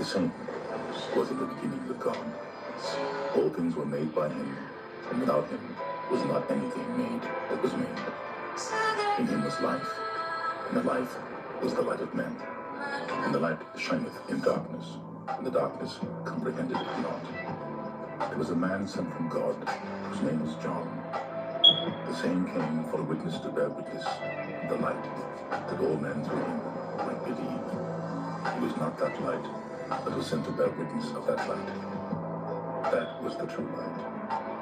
The same was in the beginning with God. All things were made by him, and without him was not anything made that was made. In him was life, and the life was the light of men. And the light shineth in darkness, and the darkness comprehended it not. There was a man sent from God, whose name was John. The same came for a witness to bear witness of the light, that all men through him might believe. He was not that light, but was sent to bear witness of that light. That was the true light,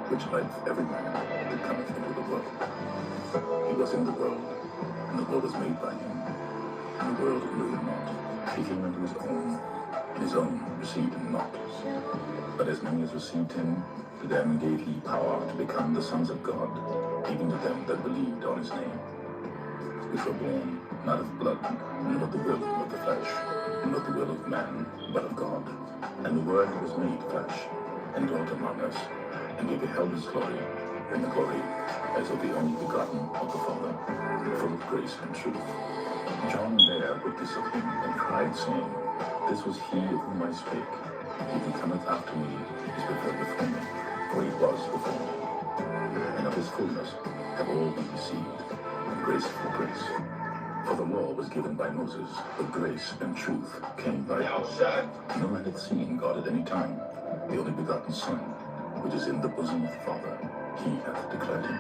which lighteth every man that cometh into the world. He was in the world, and the world was made by him, and the world knew him not. He came into his own, and his own received him not. But as many as received him, to them gave he power to become the sons of God, even to them that believed on his name, which were born not of blood, nor of the will of the flesh, nor of the will of man, but of God. And the Word was made flesh, and dwelt among us, and we beheld his glory, and the glory as of the only begotten of the Father, full of grace and truth. John bare witness of him, and cried, saying, This was he of whom I spake. He that cometh after me is preferred before me, for he was before me. And of his fullness have all been received, and grace for grace. For the law was given by Moses, but grace and truth came by Yahawashi. No man hath seen God at any time. The only begotten Son, which is in the bosom of the Father, he hath declared him.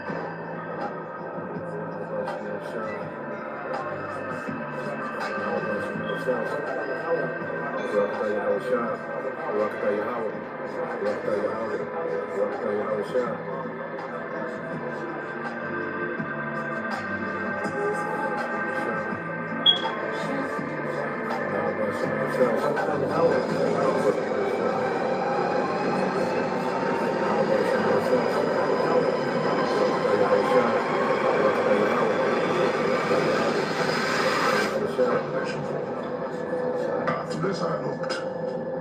After this I looked,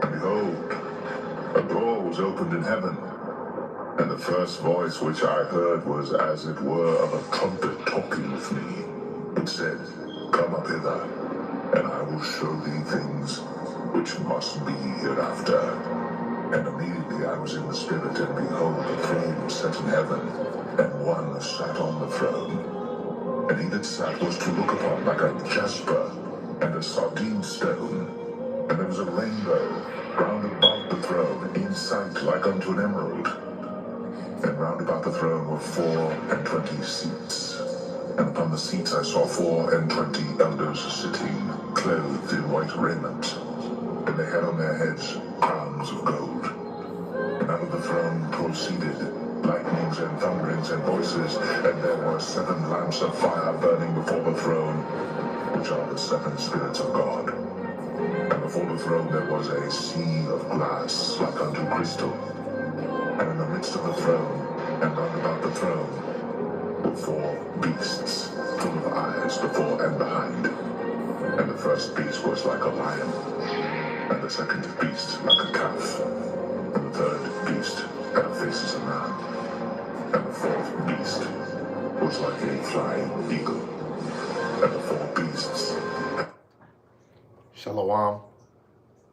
and behold, a door was opened in heaven, and the first voice which I heard was as it were of a trumpet talking with me. It said, Come up hither, and I will show thee things which must be hereafter. And immediately I was in the Spirit, and behold, a throne was set in heaven, and one sat on the throne. And he that sat was to look upon like a jasper and a sardine stone. And there was a rainbow round about the throne, in sight like unto an emerald. And round about the throne were 24 seats. And upon the seats I saw 24 elders sitting, clothed in white raiment. And they had on their heads crowns of gold. And out of the throne proceeded lightnings and thunderings and voices, and there were 7 lamps of fire burning before the throne, which are the 7 spirits of God. And before the throne there was a sea of glass like unto crystal. And in the midst of the throne, and round about the throne, were 4 beasts, full of eyes before and behind. And the first beast was like a lion, and the second beast like a calf, and the third beast had a face as a man, and the fourth beast was like a flying eagle, and the 4 beasts. Shalom,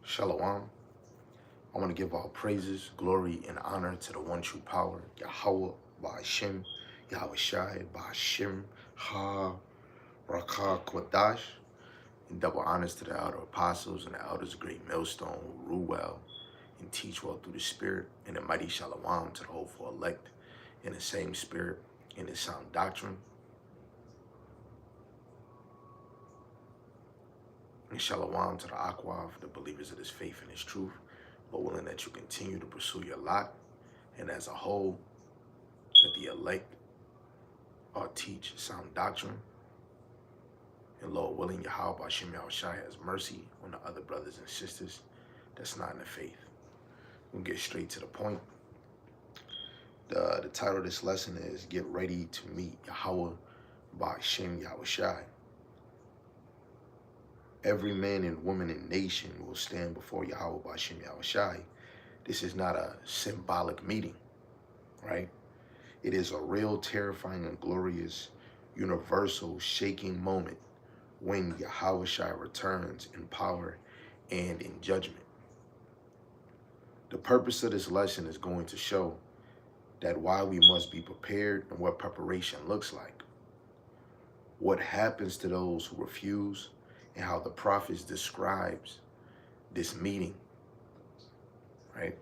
shalom. I want to give all praises, glory, and honor to the one true power, Yahawah, Bahasham, Yahawashi, Bahasham, Ha, Rakah, Kwadash, and double honors to the elder apostles and the elders of Great Millstone who rule well and teach well through the Spirit, and the mighty shalom to the hopeful elect in the same Spirit, in the sound doctrine. And shalom to the Aqua, the believers of this faith and this truth, but willing that you continue to pursue your lot, and as a whole, that the elect are teach sound doctrine. And Lord willing, Yahawah Bahasham Yahawashi has mercy on the other brothers and sisters that's not in the faith. We'll get straight to the point. The title of this lesson is Get Ready to Meet Yahawah Bahasham Yahawashi. Every man and woman and nation will stand before Yahawah Bahasham Yahawashi. This is not a symbolic meeting, right? It is a real, terrifying, and glorious, universal, shaking moment when Yahawashi returns in power and in judgment. The purpose of this lesson is going to show that why we must be prepared and what preparation looks like, what happens to those who refuse, and how the prophets describes this meeting, right?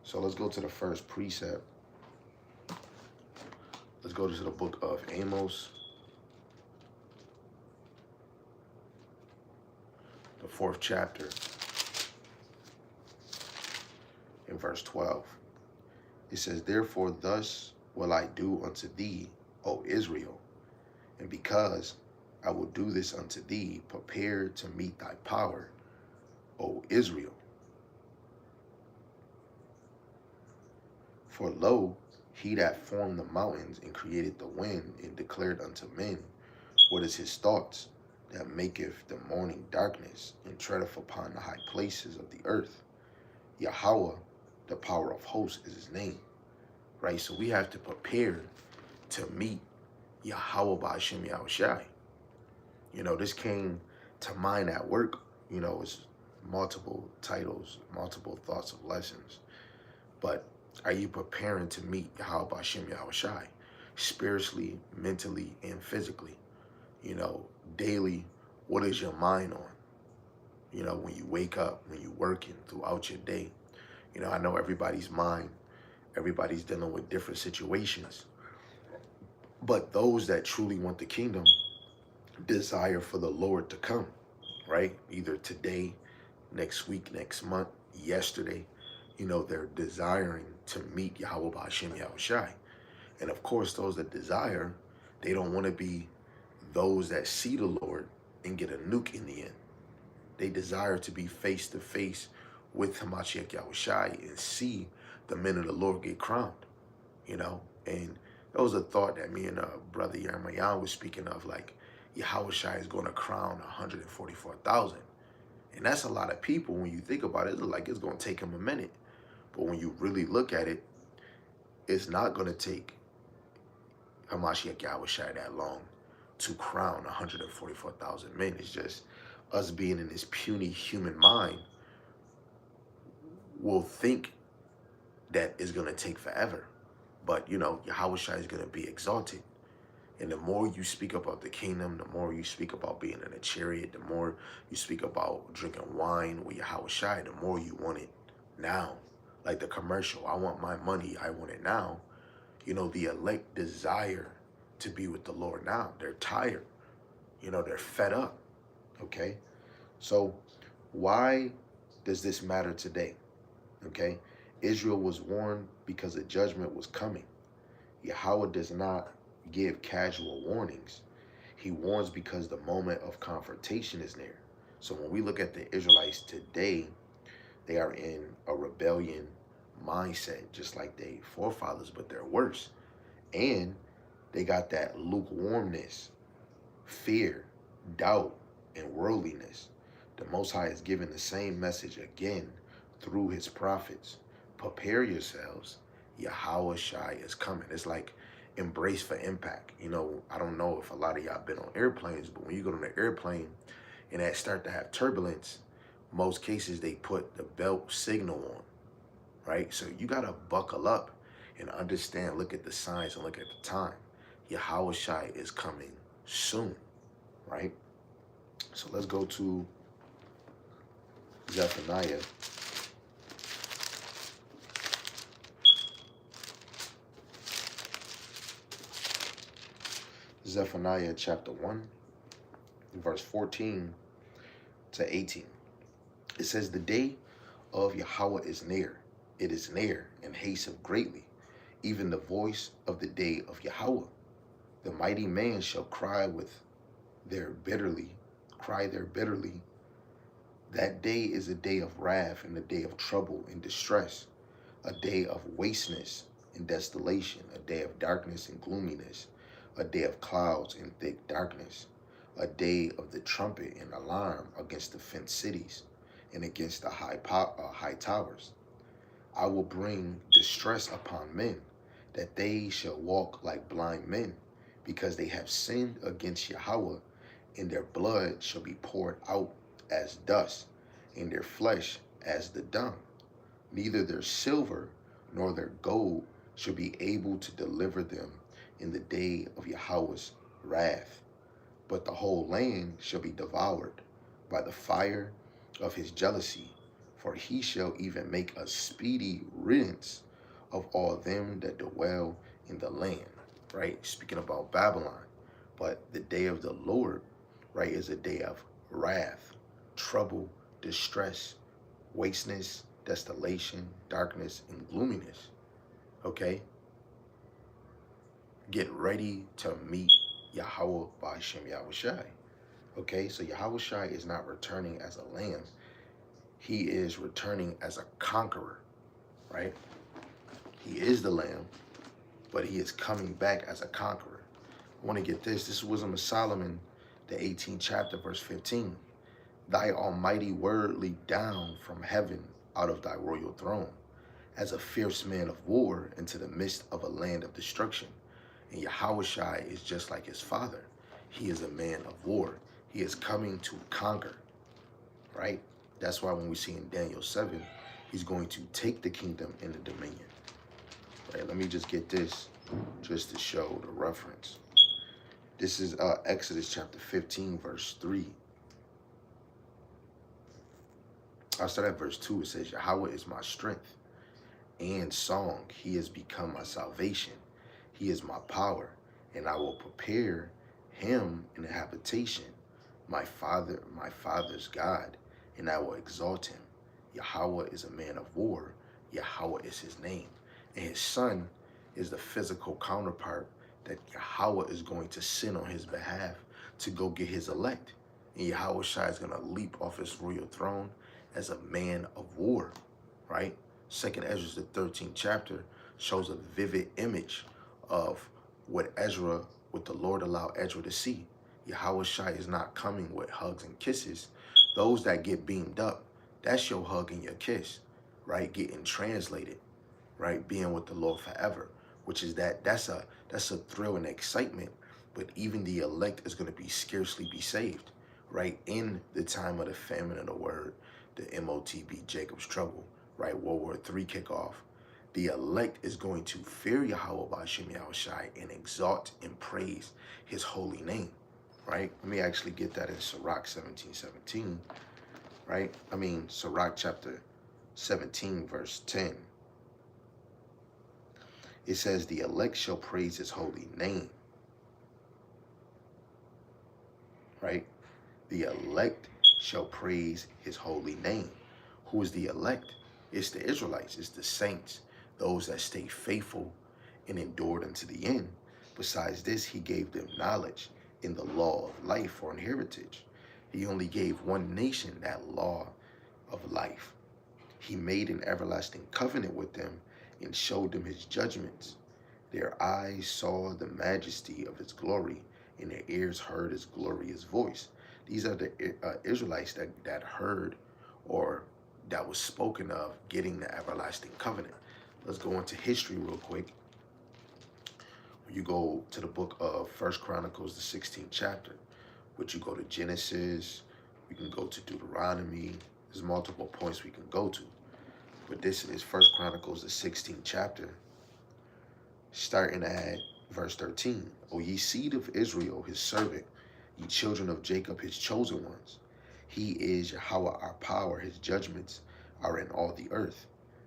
So let's go to the first precept. Let's go to the book of Amos, the 4th chapter, in verse 12. It says, therefore thus will I do unto thee, O Israel, and because I will do this unto thee, prepare to meet thy power, O Israel. For lo, he that formed the mountains and created the wind and declared unto men what is his thoughts, that maketh the morning darkness and treadeth upon the high places of the earth. Yahawah, the power of hosts, is his name, right? So we have to prepare to meet Yahawah Bahasham Yahawashi. You know, this came to mind at work. You know, it's multiple titles, multiple thoughts of lessons. But are you preparing to meet Yahawah Bahasham Yahawashi spiritually, mentally, and physically? You know, daily, what is your mind on? You know, when you wake up, when you're working throughout your day. You know, I know everybody's mind, everybody's dealing with different situations. But those that truly want the kingdom desire for the Lord to come, right? Either today, next week, next month, yesterday. You know, they're desiring to meet Yahawah Bahasham Yahawashi. And of course, those that desire, they don't want to be those that see the Lord and get a nuke in the end. They desire to be face to face with Hamashiach Yahawashi and see the men of the Lord get crowned, you know. And that was a thought that me and brother Yahawah was speaking of, like Yahawashi is going to crown 144,000. And that's a lot of people. When you think about it, it's like it's going to take him a minute. But when you really look at it, it's not going to take Hamashiach Yahawashi that long to crown 144,000 men. It's just us being in this puny human mind will think that it's going to take forever. But, you know, Yahawashi is going to be exalted. And the more you speak about the kingdom, the more you speak about being in a chariot, the more you speak about drinking wine with Yahawashi, the more you want it now. Like the commercial, I want my money, I want it now. You know, the elect desire to be with the Lord now. They're tired. You know, they're fed up. Okay? So why does this matter today? Okay? Israel was warned because a judgment was coming. Yahawah does not give casual warnings. He warns because the moment of confrontation is near. So when we look at the Israelites today, they are in a rebellion mindset, just like their forefathers, but they're worse. And they got that lukewarmness, fear, doubt, and worldliness. The Most High is giving the same message again through his prophets. Prepare yourselves. Yahawashi is coming. It's like embrace for impact. You know, I don't know if a lot of y'all been on airplanes, but when you go on an airplane and that start to have turbulence, most cases they put the belt signal on, right? So you got to buckle up and understand, look at the signs and look at the time. Yahawashi is coming soon, right? So let's go to Zephaniah. Zephaniah chapter 1, verse 14 to 18. It says, the day of Yahawah is near. It is near and hasteth greatly, even the voice of the day of Yahawah. The mighty man shall cry there bitterly. That day is a day of wrath and a day of trouble and distress, a day of wasteness and desolation, a day of darkness and gloominess, a day of clouds and thick darkness, a day of the trumpet and alarm against the fenced cities and against the high towers. I will bring distress upon men, that they shall walk like blind men, because they have sinned against Yahawah, and their blood shall be poured out as dust, and their flesh as the dung. Neither their silver nor their gold shall be able to deliver them in the day of Yahawah's wrath. But the whole land shall be devoured by the fire of his jealousy, for he shall even make a speedy riddance of all them that dwell in the land. Right? Speaking about Babylon. But the day of the Lord, right, is a day of wrath, trouble, distress, wasteness, desolation, darkness, and gloominess. Okay? Get ready to meet Yahawah Bahasham Yahawashi. Okay, so Yahawashi is not returning as a lamb. He is returning as a conqueror, right? He is the lamb, but he is coming back as a conqueror. I want to get this. This is Wisdom of Solomon, the 18th chapter, verse 15. Thy almighty word leaped down from heaven out of thy royal throne, as a fierce man of war into the midst of a land of destruction. And Yahawashi is just like his father. He is a man of war. He is coming to conquer, right? That's why when we see in Daniel 7, he's going to take the kingdom and the dominion. Right, let me just get this just to show the reference. This is Exodus chapter 15, verse 3. I'll start at verse 2. It says, Yahawah is my strength and song. He has become my salvation. He is my power, and I will prepare him in a habitation, my father's God, and I will exalt him. Yahawah is a man of war. Yahawah is his name. And his son is the physical counterpart that Yahawah is going to send on his behalf to go get his elect. And Yahawashi is going to leap off his royal throne as a man of war, right? 2nd Ezra, the 13th chapter, shows a vivid image of what the Lord allowed Ezra to see. Yahawashi is not coming with hugs and kisses. Those that get beamed up, that's your hug and your kiss, right? Getting translated, right? Being with the Lord forever, which is that's a thrill and excitement. But even the elect is going to be scarcely be saved, right? In the time of the famine of the word, the MOTB, Jacob's trouble, right? World War III kickoff. The elect is going to fear Yahawah Bahasham Yahawashi and exalt and praise his holy name, right? Let me actually get that in Sirach 17:17, right? Sirach chapter 17, verse 10. It says, the elect shall praise his holy name, right? The elect shall praise his holy name. Who is the elect? It's the Israelites. It's the saints, those that stay faithful and endured unto the end. Besides this, he gave them knowledge in the law of life for an heritage. He only gave one nation that law of life. He made an everlasting covenant with them and showed them his judgments. Their eyes saw the majesty of his glory, and their ears heard his glorious voice. These are the Israelites that heard, or that was spoken of, getting the everlasting covenant. Let's go into history real quick. When you go to the book of 1 Chronicles, the 16th chapter, which you go to Genesis, we can go to Deuteronomy. There's multiple points we can go to. But this is 1 Chronicles, the 16th chapter, starting at verse 13. O ye seed of Israel, his servant, ye children of Jacob, his chosen ones. He is Yahawah, our power. His judgments are in all the earth.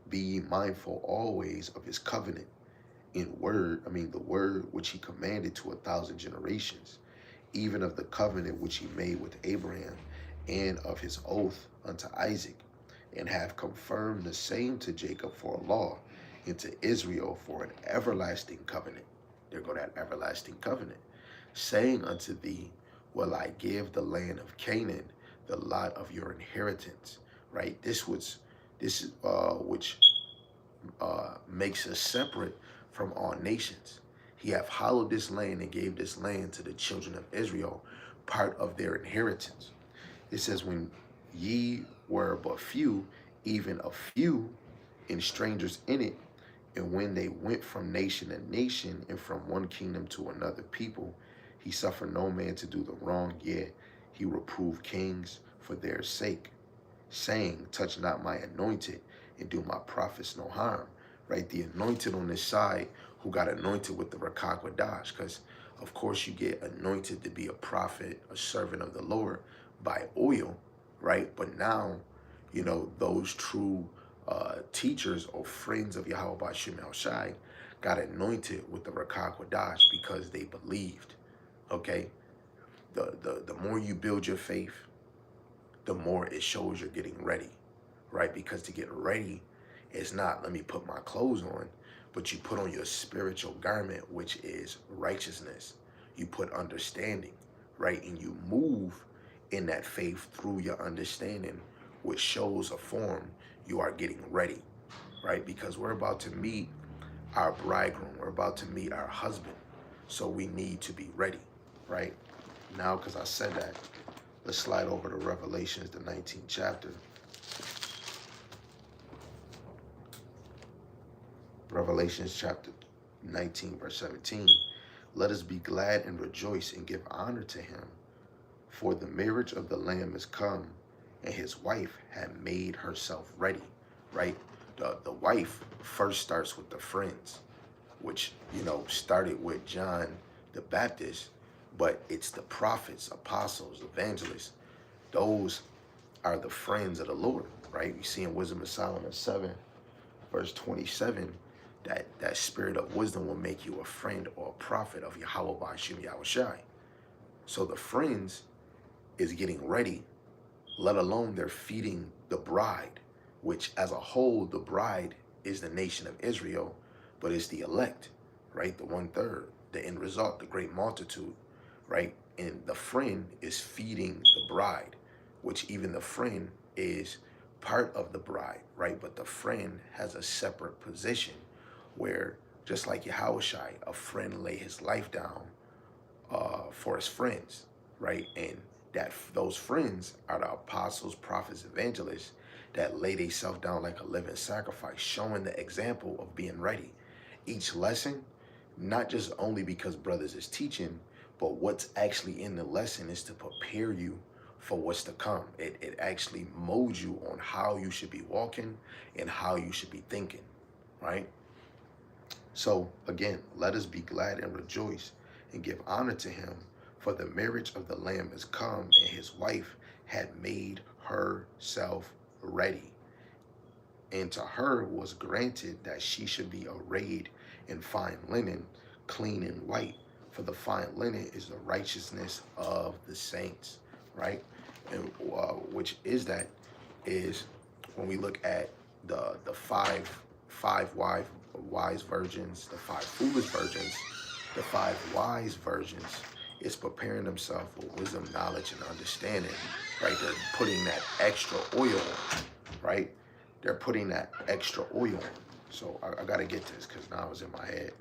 Be ye mindful always of his covenant in the word which he commanded to 1,000 generations, even of the covenant which he made with Abraham, and of his oath unto Isaac, and have confirmed the same to Jacob for a law, and to Israel for an everlasting covenant. There go that everlasting covenant, saying unto thee, will I give the land of Canaan, the lot of your inheritance, right? This is which makes us separate from all nations. He hath hallowed this land and gave this land to the children of Israel, part of their inheritance. It says, when ye were but few, even a few, and strangers in it, and when they went from nation to nation, and from one kingdom to another people, he suffered no man to do the wrong, yet he reproved kings for their sake, saying, touch not my anointed, and do my prophets no harm, right? The anointed on this side who got anointed with the Rakak Wadash, because of course you get anointed to be a prophet, a servant of the Lord by oil, right? But now, you know, those true teachers or friends of Yahawah Bahasham Yahawashi got anointed with the Rakak Wadash because they believed, okay? The more you build your faith, the more it shows you're getting ready, right? Because to get ready is not, let me put my clothes on, but you put on your spiritual garment, which is righteousness. You put understanding, right? And you move in that faith through your understanding, which shows a form you are getting ready, right? Because we're about to meet our bridegroom. We're about to meet our husband. So we need to be ready, right? Now, because I said that, let's slide over to Revelations, the 19th chapter. Revelations chapter 19, verse 17. Let us be glad and rejoice and give honor to him, for the marriage of the Lamb is come, and his wife had made herself ready, right? The wife first starts with the friends, which, you know, started with John the Baptist, but it's the prophets, apostles, evangelists. Those are the friends of the Lord, right? You see in Wisdom of Solomon 7, verse 27, that spirit of wisdom will make you a friend or a prophet of Yahawah Bahasham Yahawashi. So the friends is getting ready, let alone they're feeding the bride, which as a whole, the bride is the nation of Israel, but it's the elect, right? The 1/3, the end result, the great multitude, right? And the friend is feeding the bride, which even the friend is part of the bride, right? But the friend has a separate position where, just like Yahawashi, a friend lay his life down for his friends, right? And that those friends are the apostles, prophets, evangelists that lay themselves down like a living sacrifice, showing the example of being ready. Each lesson, not just only because brothers is teaching, but what's actually in the lesson is to prepare you for what's to come. It actually molds you on how you should be walking and how you should be thinking, right? So again, let us be glad and rejoice and give honor to him, for the marriage of the Lamb is come, and his wife had made herself ready. And to her was granted that she should be arrayed in fine linen, clean and white. For the fine linen is the righteousness of the saints, right? And which is that is when we look at the five wise virgins, the 5 foolish virgins, the 5 wise virgins is preparing themselves with wisdom, knowledge, and understanding, right? They're putting that extra oil on, right? They're putting that extra oil on. So I got to get this because now it's in my head.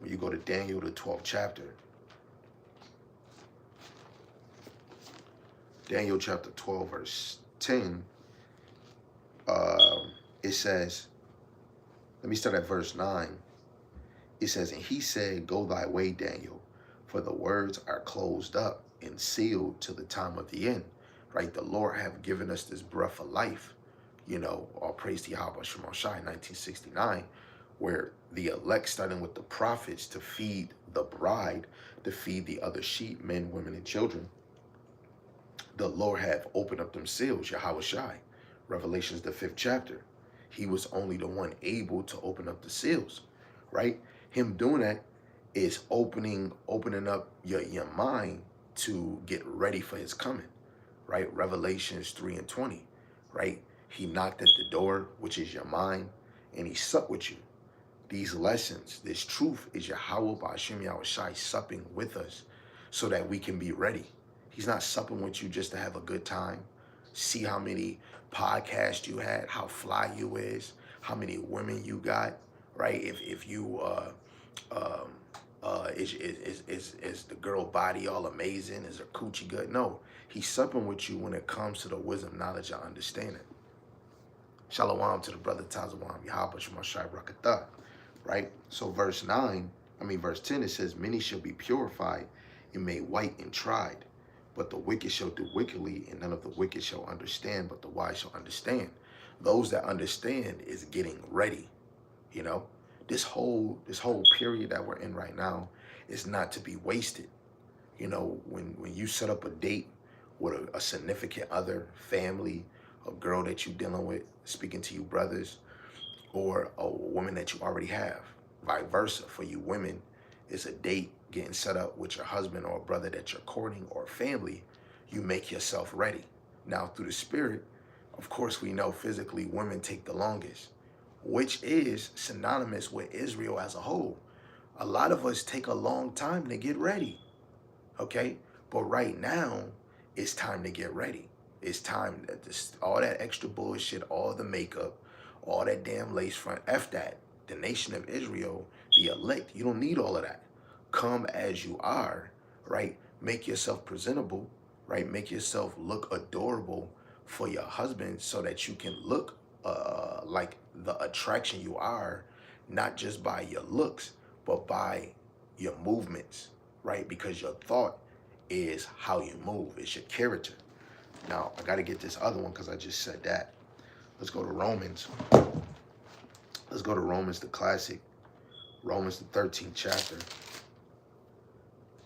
When you go to Daniel, the 12th chapter, Daniel chapter 12, verse 10, it says, let me start at verse 9. It says, and he said, go thy way, Daniel, for the words are closed up and sealed to the time of the end, right? The Lord have given us this breath of life, you know, all praise to Yahawah Shemar Shai, 1969, where the elect, starting with the prophets, to feed the bride, to feed the other sheep, men, women, and children. The Lord have opened up them seals, Yahawashi, Revelations, the 5th chapter. He was only the one able to open up the seals, right? Him doing that is opening up your mind to get ready for his coming, right? Revelations 3 and 20, right? He knocked at the door, which is your mind, and he supped with you. These lessons, this truth is Yahawah Bahasham Yahawashi supping with us so that we can be ready. He's not supping with you just to have a good time. See how many podcasts you had, how fly you is, how many women you got, right? If you is the girl body all amazing? Is her coochie good? No, he's supping with you when it comes to the wisdom, knowledge, and understanding. Shalom to the brother Tazawam, Yahawah Shemar Shai Rakatah, right? So verse 10, it says, many shall be purified and made white and tried, but the wicked shall do wickedly, and none of the wicked shall understand, but the wise shall understand. Those that understand is getting ready. You know, this whole period that we're in right now is not to be wasted. You know, when you set up a date with a significant other, family, a girl that you're dealing with, speaking to you brothers, or a woman that you already have, vice versa. For you women, it's a date getting set up with your husband or a brother that you're courting or family. You make yourself ready. Now, through the spirit, of course, we know physically women take the longest, which is synonymous with Israel as a whole. A lot of us take a long time to get ready, okay? But right now, it's time to get ready. It's time that all that extra bullshit, all the makeup, all that damn lace front, F that. The nation of Israel, the elect, you don't need all of that. Come as you are, right? Make yourself presentable, right? Make yourself look adorable for your husband so that you can look like the attraction you are, not just by your looks, but by your movements, right? Because your thought is how you move, it's your character. Now, I got to get this other one because I just said that. Let's go to Romans. Let's go to Romans, the classic. Romans, the 13th chapter.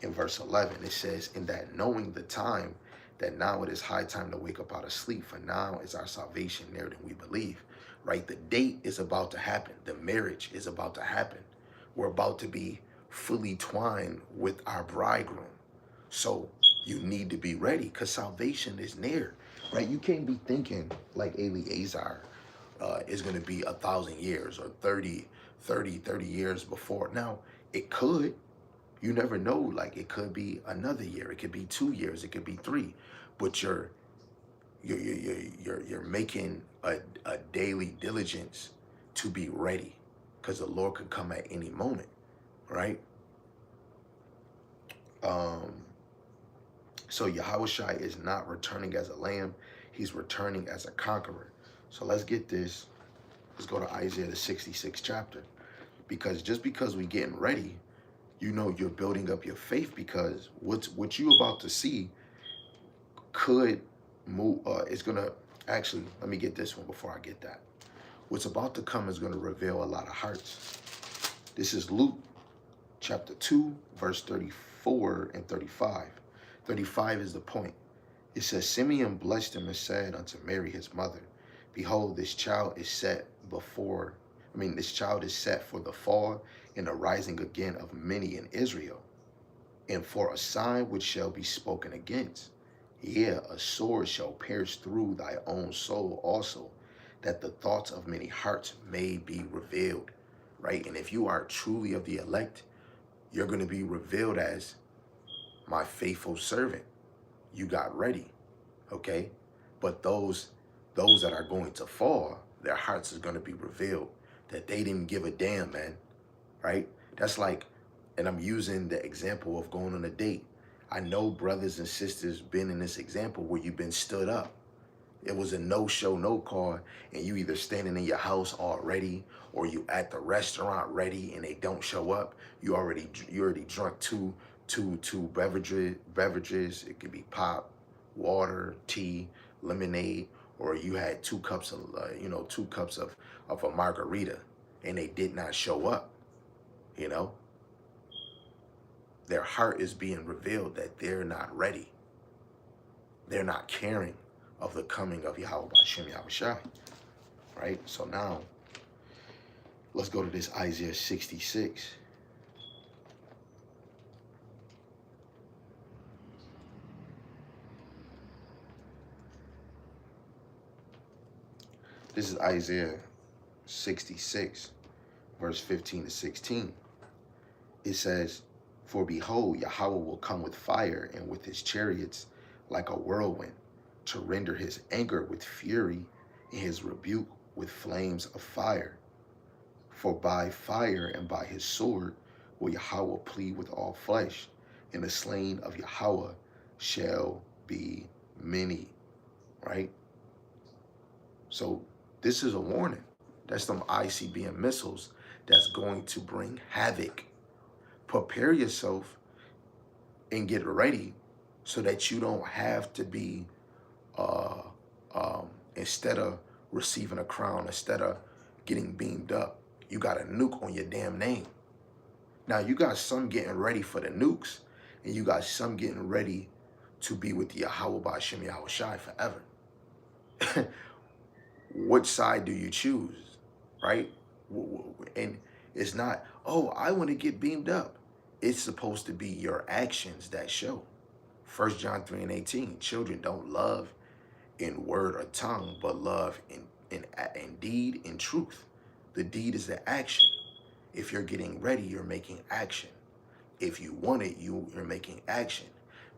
In verse 11, it says, in that knowing the time, that now it is high time to wake up out of sleep, for now is our salvation nearer than we believe. Right? The date is about to happen. The marriage is about to happen. We're about to be fully twined with our bridegroom. So you need to be ready because salvation is near. Right? You can't be thinking like Eliezer is going to be 1,000 years or 30 years before. Now, it could. You never know. Like, it could be another year. It could be 2 years. It could be 3. But you're making a daily diligence to be ready, because the Lord could come at any moment, right? So Yahawashi is not returning as a lamb; he's returning as a conqueror. So let's get this. Let's go to Isaiah the 66th chapter, because just because we're getting ready, you know, you're building up your faith, because what you about to see could move. It's gonna actually. Let me get this one before I get that. What's about to come is going to reveal a lot of hearts. This is Luke chapter 2, verse 34 and 35. 35 is the point. It says, Simeon blessed him and said unto Mary his mother, behold, this child is set for the fall and the rising again of many in Israel, and for a sign which shall be spoken against. Yea, a sword shall pierce through thy own soul also, that the thoughts of many hearts may be revealed, right? And if you are truly of the elect, you're going to be revealed as my faithful servant. You got ready, okay? But those that are going to fall, their hearts is going to be revealed, that they didn't give a damn, man, right? That's like, and I'm using the example of going on a date. I know brothers and sisters been in this example where you've been stood up. It was a no-show, no-call, and you either standing in your house already, or you at the restaurant ready, and they don't show up. You already drunk two beverages. It could be pop, water, tea, lemonade, or you had 2 cups of 2 cups of a margarita, and they did not show up. You know, their heart is being revealed that they're not ready. They're not caring of the coming of Yahawah, Bahasham, Yahawashi, right? So now, let's go to this Isaiah 66. This is Isaiah 66, verse 15 to 16. It says, for behold, Yahawah will come with fire, and with his chariots like a whirlwind, to render his anger with fury and his rebuke with flames of fire. For by fire and by his sword will Yahawah plead with all flesh, and the slain of Yahawah shall be many. Right? So this is a warning. That's some ICBM missiles that's going to bring havoc. Prepare yourself and get ready so that you don't have to be, instead of receiving a crown instead of getting beamed up. You got a nuke on your damn name. Now you got some getting ready for the nukes, and you got some getting ready to be with the Yahawah Bahasham Yahawashi forever. Which side do you choose, right? And it's not, oh, I want to get beamed up. It's supposed to be your actions that show. 1 John 3:18, children, don't love in word or tongue, but love in deed, in truth. The deed is the action. If you're getting ready, you're making action. If you want it, you're making action.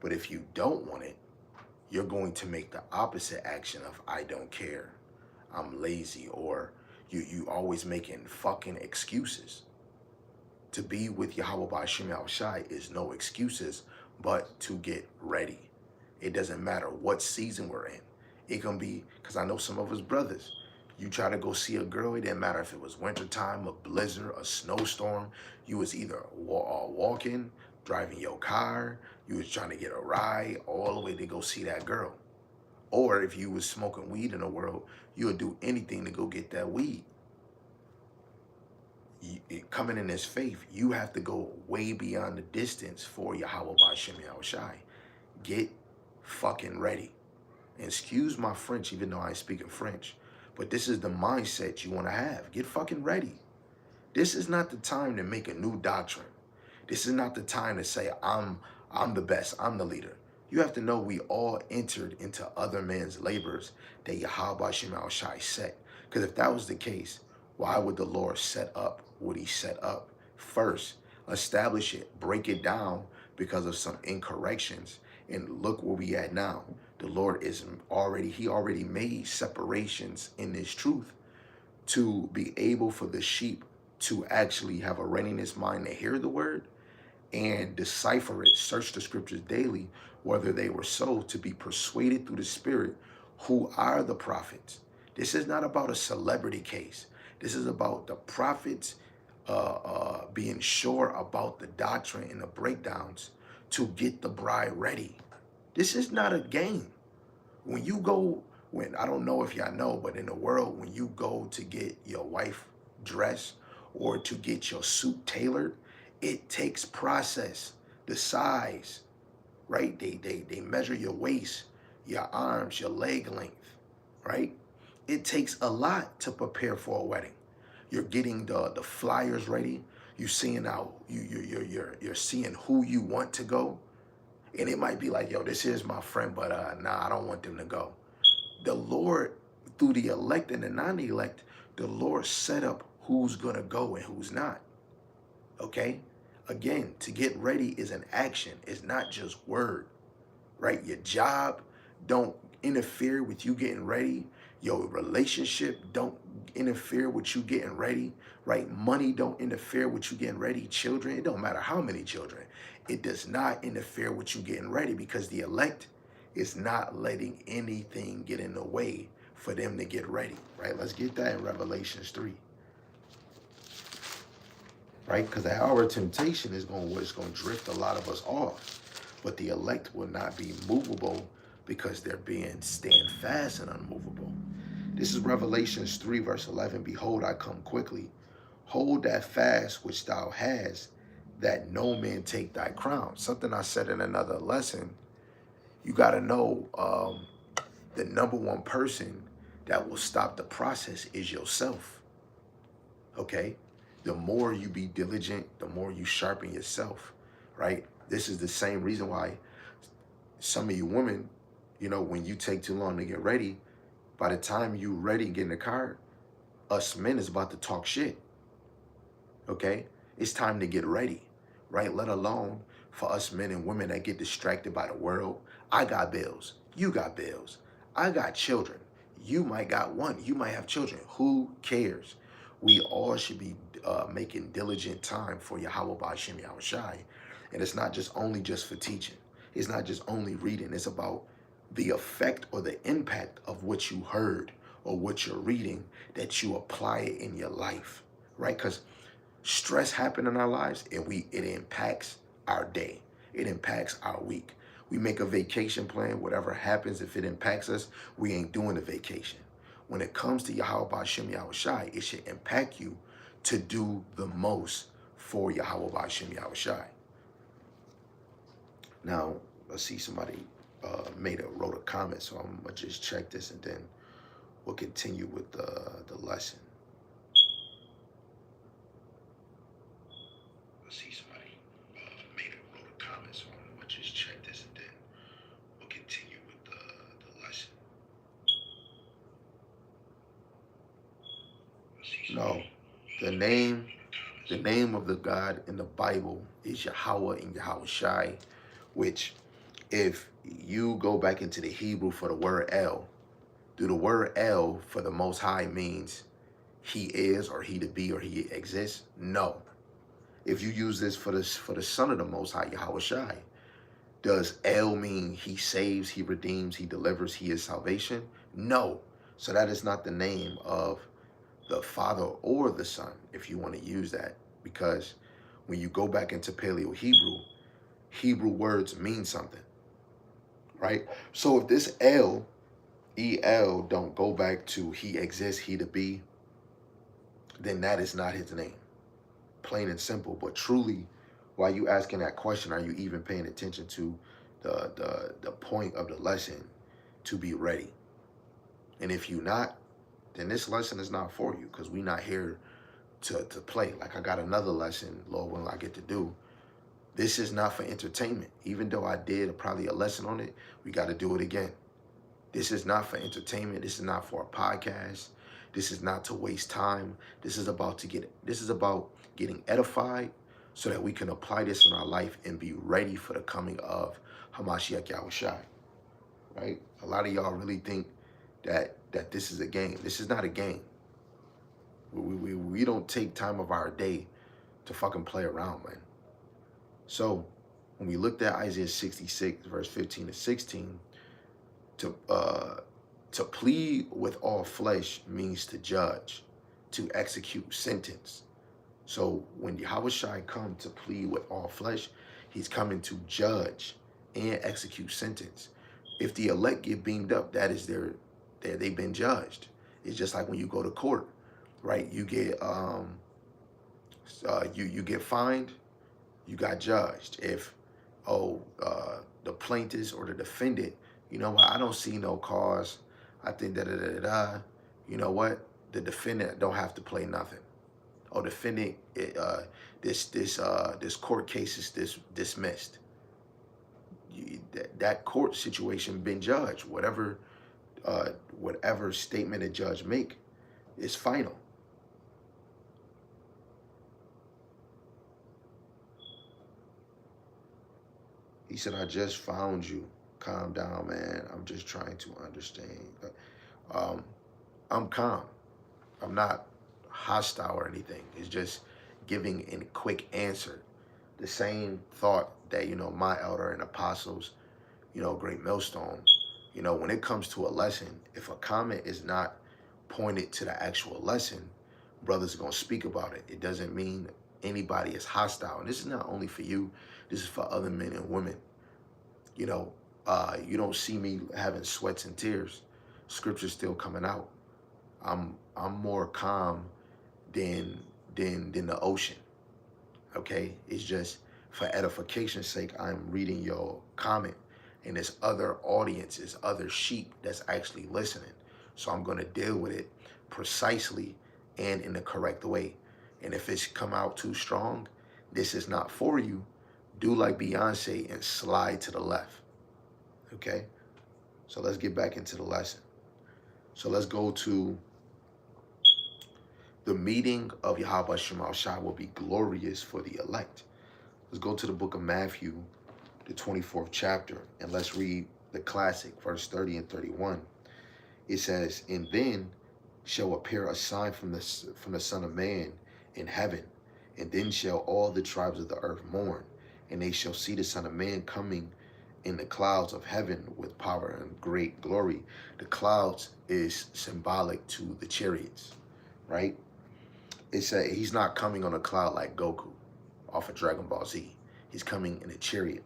But if you don't want it, you're going to make the opposite action of I don't care, I'm lazy, or you always making fucking excuses. To be with Yahawah Bahasham Yahawashi is no excuses, but to get ready. It doesn't matter what season we're in. It can be, because I know some of us brothers, you try to go see a girl, it didn't matter if it was wintertime, a blizzard, a snowstorm. You was either walking, driving your car, you was trying to get a ride all the way to go see that girl. Or if you was smoking weed in the world, you would do anything to go get that weed. Coming in this faith, you have to go way beyond the distance for Yahawah Bahasham Yahawashi. Get fucking ready. And excuse my French, even though I ain't speaking French, but this is the mindset you want to have. Get fucking ready. This is not the time to make a new doctrine. This is not the time to say, I'm the best, I'm the leader. You have to know we all entered into other men's labors that Yahawah Bahasham Yahawashi set. Because if that was the case, why would the Lord set up what he set up? First, establish it, break it down because of some incorrections. And look where we at now. The Lord is he already made separations in this truth to be able for the sheep to actually have a readiness mind to hear the word and decipher it, search the scriptures daily, whether they were so, to be persuaded through the Spirit who are the prophets. This is not about a celebrity case. This is about the prophets being sure about the doctrine and the breakdowns to get the bride ready. This is not a game. When you go, I don't know if y'all know, but in the world, when you go to get your wife dressed or to get your suit tailored, it takes process, the size, right? They measure your waist, your arms, your leg length, right? It takes a lot to prepare for a wedding. You're getting the flyers ready. You're seeing out, you're seeing who you want to go. And it might be like, yo, this is my friend, but nah, I don't want them to go. The Lord, through the elect and the non-elect, the Lord set up who's going to go and who's not. Okay? Again, to get ready is an action. It's not just word, right? Your job don't interfere with you getting ready. Your relationship don't interfere with you getting ready, right? Money don't interfere with you getting ready. Children, it don't matter how many children. It does not interfere with you getting ready because the elect is not letting anything get in the way for them to get ready, right? Let's get that in Revelations 3. Right? Because the hour of temptation is going to drift a lot of us off. But the elect will not be movable because they're being stand fast and unmovable. This is Revelations 3, verse 11. Behold, I come quickly. Hold that fast which thou hast, that no man take thy crown. Something I said in another lesson. You got to know the number one person that will stop the process is yourself. Okay? The more you be diligent, the more you sharpen yourself, right? This is the same reason why some of you women, you know, when you take too long to get ready, by the time you ready and get in the car, us men is about to talk shit, okay? It's time to get ready, right? Let alone for us men and women that get distracted by the world. I got bills. You got bills. I got children. You might got one. You might have children. Who cares? We all should be making diligent time for Yahawah Bahasham Yahawashi. And it's not just for teaching. It's not just only reading. It's about the effect or the impact of what you heard or what you're reading, that you apply it in your life, right? Because stress happens in our lives and it impacts our day. It impacts our week. We make a vacation plan. Whatever happens, if it impacts us, we ain't doing the vacation. when it comes to Yahawah Bahasham Yahawashi, it should impact you to do the most for Yahawah Bahasham Yahawashi. Now, let's see, somebody wrote a comment, so I'm gonna just check this and then we'll continue with the lesson. Let's see, somebody wrote a comment, so I'm gonna just check this and then we'll continue with the lesson. No, the name of the God in the Bible is Yahawah and Yahawashi, which if you go back into the Hebrew for the word El, do the word El for the Most High means he is or he to be or he exists? No. If you use this for the Son of the Most High, Yahawashi, does El mean he saves, he redeems, he delivers, he is salvation? No. So that is not the name of the Father or the Son, if you want to use that, because when you go back into Paleo Hebrew, Hebrew words mean something, right? So if this El, E-L, don't go back to he exists, he to be, then that is not his name. Plain and simple. But truly, while you asking that question, are you even paying attention to the point of the lesson to be ready? And if you're not, then this lesson is not for you, because we're not here to play. Like I got another lesson, Lord, when I get to do. This is not for entertainment. Even though I did probably a lesson on it, we got to do it again. This is not for entertainment. This is not for a podcast. This is not to waste time. This is about getting edified so that we can apply this in our life and be ready for the coming of Hamashiach Yahawashi. Right? A lot of y'all really think that this is a game. This is not a game. We don't take time of our day to fucking play around, man. So when we looked at Isaiah 66, verse 15 to 16, to plead with all flesh means to judge, to execute sentence. So when Yahawashi come to plead with all flesh, he's coming to judge and execute sentence. If the elect get beamed up, that is they've been judged. It's just like when you go to court, right? You get you get fined, you got judged. If the plaintiff or the defendant, you know what, I don't see no cause, I think you know what, the defendant don't have to play nothing. Oh, defendant, this court case is dismissed. That court situation been judged. Whatever statement a judge make is final. He said, I just found you. Calm down, man. I'm just trying to understand. I'm calm. I'm not hostile or anything. It's just giving a quick answer. The same thought that, my elder and apostles, Great Millstone, when it comes to a lesson, if a comment is not pointed to the actual lesson, brothers are going to speak about it. It doesn't mean anybody is hostile. And this is not only for you. This is for other men and women. You don't see me having sweats and tears. Scripture's still coming out. I'm more calm than the ocean. Okay? It's just for edification's sake, I'm reading your comment. And there's other audiences, other sheep that's actually listening. So I'm going to deal with it precisely and in the correct way. And if it's come out too strong, this is not for you. Do like Beyonce and slide to the left. Okay? So let's get back into the lesson. So let's go to the meeting of Yahawah Shemal Shai will be glorious for the elect. Let's go to the book of Matthew, the 24th chapter, and let's read the classic, verse 30 and 31. It says, and then shall appear a sign from the Son of Man in heaven, and then shall all the tribes of the earth mourn, and they shall see the Son of Man coming in the clouds of heaven with power and great glory. The clouds is symbolic to the chariots, right? It says he's not coming on a cloud like Goku off of Dragon Ball Z. He's coming in a chariot.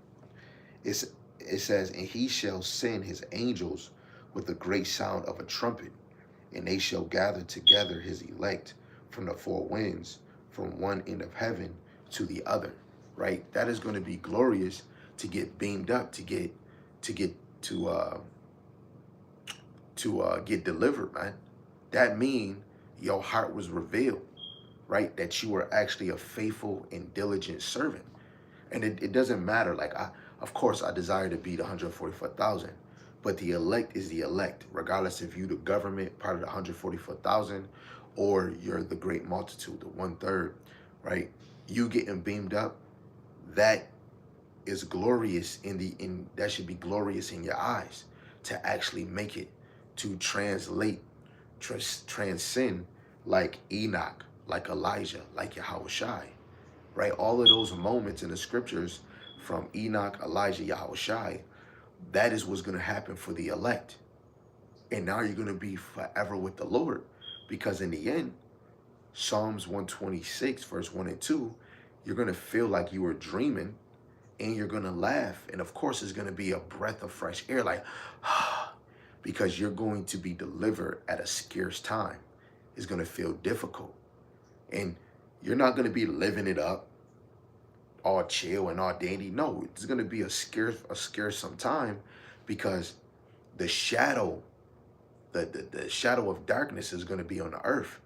It says, and he shall send his angels with a great sound of a trumpet, and they shall gather together his elect from the four winds, from one end of heaven to the other. Right? That is going to be glorious to get beamed up, to get get delivered, man. That mean your heart was revealed, right? That you were actually a faithful and diligent servant. And it doesn't matter. Like, of course, I desire to be the 144,000, but the elect is the elect, regardless if you the government, part of the 144,000, or you're the great multitude, the 1/3, right? You getting beamed up, that is glorious in that should be glorious in your eyes, to actually make it, to transcend, like Enoch, like Elijah, like Yahawashi, right? All of those moments in the scriptures from Enoch, Elijah, Yahawashi, that is what's going to happen for the elect. And now you're going to be forever with the Lord, because in the end, Psalms 126, verse 1 and 2, you're going to feel like you were dreaming, and you're going to laugh. And of course, it's going to be a breath of fresh air, like, because you're going to be delivered at a scarce time. It's going to feel difficult. And you're not going to be living it up, all chill and all dandy. No, it's going to be a scarce some time, because the shadow, the shadow of darkness is going to be on the earth,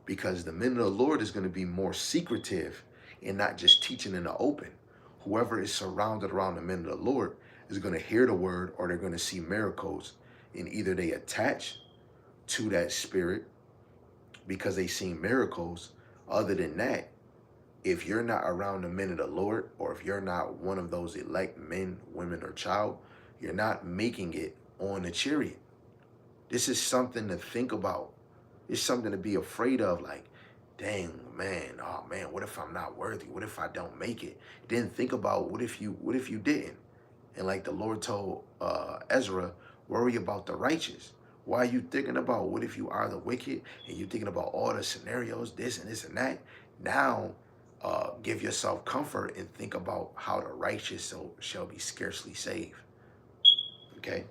because the men of the Lord is going to be more secretive and not just teaching in the open. Whoever is surrounded around the men of the Lord is going to hear the word, or they're going to see miracles, and either they attach to that spirit because they seen miracles. Other than that, if you're not around the men of the Lord, or if you're not one of those elect men, women, or child, you're not making it on the chariot. This is something to think about. It's something to be afraid of. Like, dang, man, oh man, what if I'm not worthy? What if I don't make it? Then think about what if you didn't? And like the Lord told Ezra, worry about the righteous. Why are you thinking about what if you are the wicked, and you're thinking about all the scenarios, this and this and that? Now, give yourself comfort and think about how the righteous shall be scarcely saved. Okay?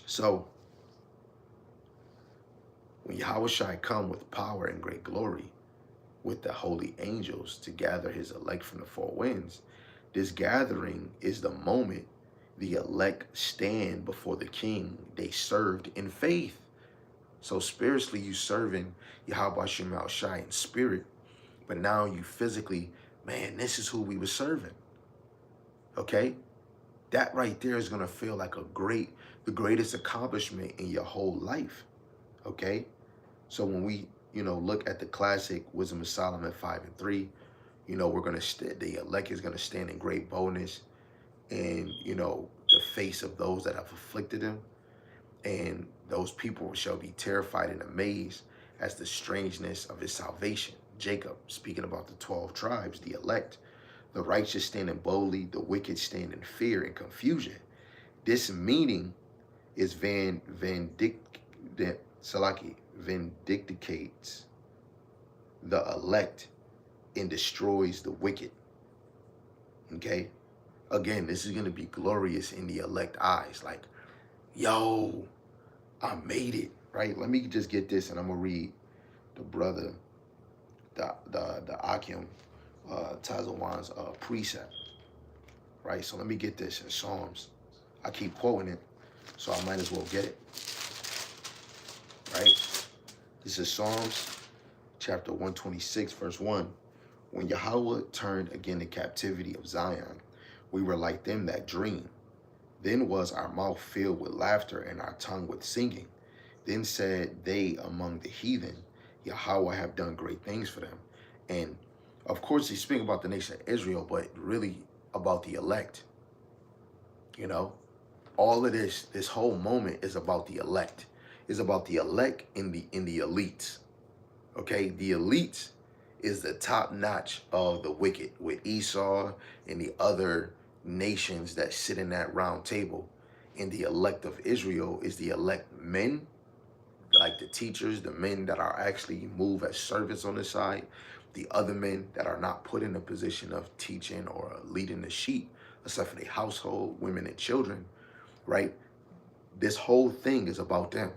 So, when Yahawashi come with power and great glory, with the holy angels to gather his elect from the four winds, this gathering is the moment the elect stand before the king they served in faith. So spiritually, you serving Yahawashi in spirit, but now you physically, man, this is who we were serving. Okay? That right there is going to feel like the greatest accomplishment in your whole life. Okay? So when we, look at the classic Wisdom of Solomon 5 and 3, we're going to, the elect is going to stand in great boldness in, the face of those that have afflicted them. And those people shall be terrified and amazed as the strangeness of his salvation. Jacob, speaking about the 12 tribes, the elect, the righteous standing boldly, the wicked stand in fear and confusion. This meaning is vindicates the elect and destroys the wicked. Okay? Again, this is going to be glorious in the elect eyes. Like, yo, I made it, right? Let me just get this, and I'm going to read the brother, the Akim Tazawan's precept, right? So let me get this in Psalms. I keep quoting it, so I might as well get it, right? This is Psalms chapter 126, verse 1. When Yahawah turned again the captivity of Zion, we were like them that dream. Then was our mouth filled with laughter and our tongue with singing. Then said they among the heathen, Yahawah have done great things for them. And of course, he's speaking about the nation of Israel, but really about the elect. All of this whole moment is about the elect. It's about the elect in the elites. Okay, the elites is the top notch of the wicked, with Esau and the other nations that sit in that round table. And the elect of Israel is the elect men, like the teachers, the men that are actually move as servants on the side, the other men that are not put in a position of teaching or leading the sheep, except for their household, women and children, right? This whole thing is about them.